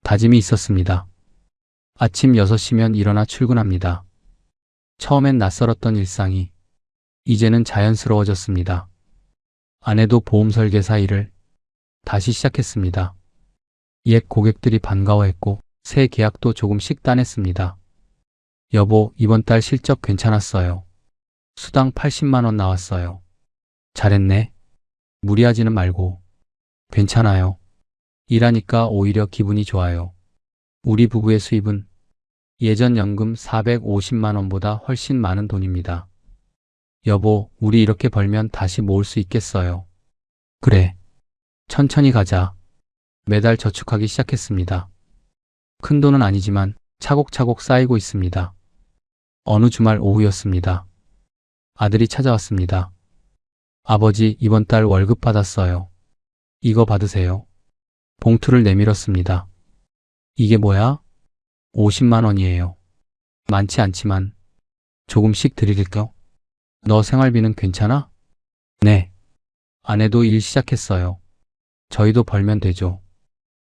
다짐이 있었습니다. 아침 6시면 일어나 출근합니다. 처음엔 낯설었던 일상이 이제는 자연스러워졌습니다. 아내도 보험 설계사 일을 다시 시작했습니다. 옛 고객들이 반가워했고 새 계약도 조금씩 따냈습니다. 여보, 이번 달 실적 괜찮았어요. 수당 80만 원 나왔어요. 잘했네. 무리하지는 말고. 괜찮아요. 일하니까 오히려 기분이 좋아요. 우리 부부의 수입은 예전 연금 450만 원보다 훨씬 많은 돈입니다. 여보, 우리 이렇게 벌면 다시 모을 수 있겠어요. 그래. 천천히 가자. 매달 저축하기 시작했습니다. 큰 돈은 아니지만 차곡차곡 쌓이고 있습니다. 어느 주말 오후였습니다. 아들이 찾아왔습니다. 아버지, 이번 달 월급 받았어요. 이거 받으세요. 봉투를 내밀었습니다. 이게 뭐야? 50만 원이에요. 많지 않지만 조금씩 드릴게요. 너 생활비는 괜찮아? 네. 아내도 일 시작했어요. 저희도 벌면 되죠.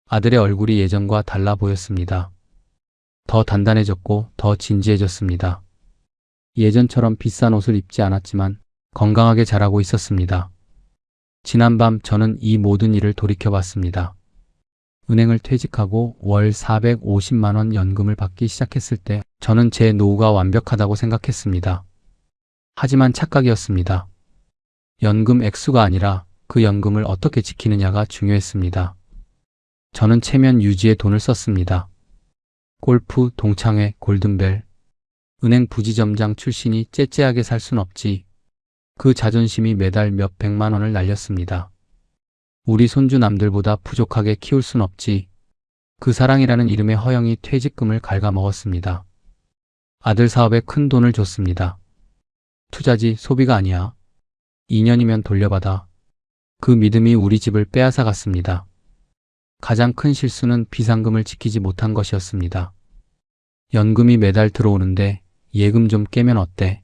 아들의 얼굴이 예전과 달라 보였습니다. 더 단단해졌고 더 진지해졌습니다. 예전처럼 비싼 옷을 입지 않았지만 건강하게 자라고 있었습니다. 지난밤 저는 이 모든 일을 돌이켜봤습니다. 은행을 퇴직하고 월 450만 원 연금을 받기 시작했을 때 저는 제 노후가 완벽하다고 생각했습니다. 하지만 착각이었습니다. 연금 액수가 아니라 그 연금을 어떻게 지키느냐가 중요했습니다. 저는 체면 유지에 돈을 썼습니다. 골프, 동창회, 골든벨, 은행 부지점장 출신이 째째하게 살 순 없지. 그 자존심이 매달 몇 백만 원을 날렸습니다. 우리 손주 남들보다 부족하게 키울 순 없지. 그 사랑이라는 이름의 허영이 퇴직금을 갉아먹었습니다. 아들 사업에 큰 돈을 줬습니다. 투자지, 소비가 아니야. 2년이면 돌려받아. 그 믿음이 우리 집을 빼앗아 갔습니다. 가장 큰 실수는 비상금을 지키지 못한 것이었습니다. 연금이 매달 들어오는데 예금 좀 깨면 어때?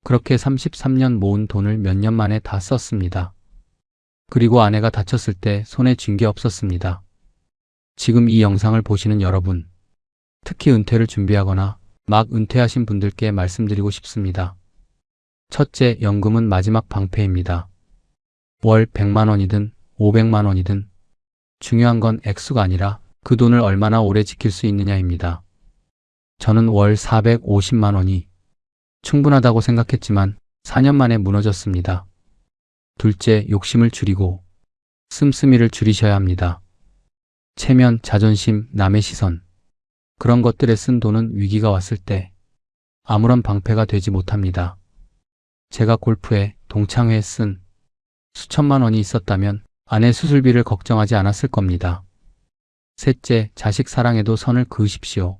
그렇게 33년 모은 돈을 몇 년 만에 다 썼습니다. 그리고 아내가 다쳤을 때 손에 쥔 게 없었습니다. 지금 이 영상을 보시는 여러분, 특히 은퇴를 준비하거나 막 은퇴하신 분들께 말씀드리고 싶습니다. 첫째, 연금은 마지막 방패입니다. 월 100만 원이든 500만 원이든 중요한 건 액수가 아니라 그 돈을 얼마나 오래 지킬 수 있느냐입니다. 저는 월 450만 원이 충분하다고 생각했지만 4년 만에 무너졌습니다. 둘째, 욕심을 줄이고 씀씀이를 줄이셔야 합니다. 체면, 자존심, 남의 시선, 그런 것들에 쓴 돈은 위기가 왔을 때 아무런 방패가 되지 못합니다. 제가 골프에, 동창회에 쓴 수천만 원이 있었다면 아내 수술비를 걱정하지 않았을 겁니다. 셋째, 자식 사랑에도 선을 그으십시오.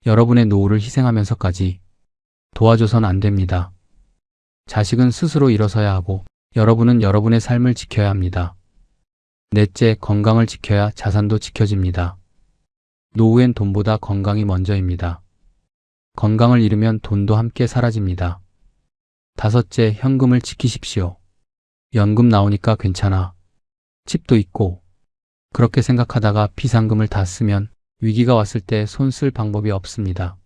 여러분의 노후를 희생하면서까지 도와줘선 안 됩니다. 자식은 스스로 일어서야 하고 여러분은 여러분의 삶을 지켜야 합니다. 넷째, 건강을 지켜야 자산도 지켜집니다. 노후엔 돈보다 건강이 먼저입니다. 건강을 잃으면 돈도 함께 사라집니다. 다섯째, 현금을 지키십시오. 연금 나오니까 괜찮아. 집도 있고. 그렇게 생각하다가 비상금을 다 쓰면 위기가 왔을 때 손 쓸 방법이 없습니다.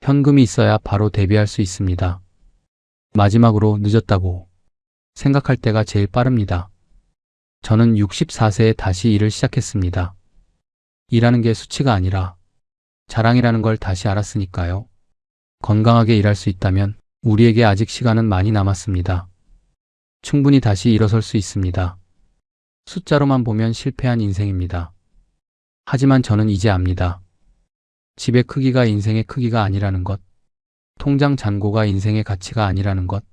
현금이 있어야 바로 대비할 수 있습니다. 마지막으로 늦었다고 생각할 때가 제일 빠릅니다. 저는 64세에 다시 일을 시작했습니다. 일하는 게 수치가 아니라 자랑이라는 걸 다시 알았으니까요. 건강하게 일할 수 있다면 우리에게 아직 시간은 많이 남았습니다. 충분히 다시 일어설 수 있습니다. 숫자로만 보면 실패한 인생입니다. 하지만 저는 이제 압니다. 집의 크기가 인생의 크기가 아니라는 것, 통장 잔고가 인생의 가치가 아니라는 것,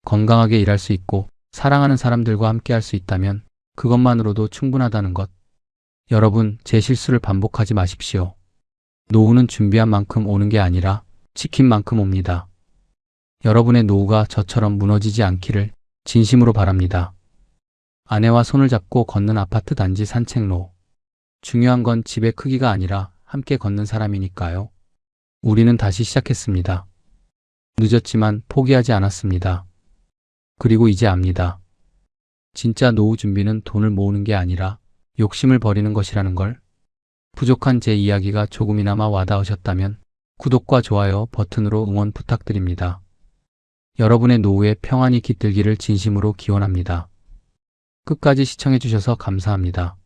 건강하게 일할 수 있고 사랑하는 사람들과 함께 할 수 있다면 그것만으로도 충분하다는 것. 여러분, 제 실수를 반복하지 마십시오. 노후는 준비한 만큼 오는 게 아니라 지킨 만큼 옵니다. 여러분의 노후가 저처럼 무너지지 않기를 진심으로 바랍니다. 아내와 손을 잡고 걷는 아파트 단지 산책로. 중요한 건 집의 크기가 아니라 함께 걷는 사람이니까요. 우리는 다시 시작했습니다. 늦었지만 포기하지 않았습니다. 그리고 이제 압니다. 진짜 노후 준비는 돈을 모으는 게 아니라 욕심을 버리는 것이라는 걸. 부족한 제 이야기가 조금이나마 와닿으셨다면 구독과 좋아요 버튼으로 응원 부탁드립니다. 여러분의 노후에 평안이 깃들기를 진심으로 기원합니다. 끝까지 시청해주셔서 감사합니다.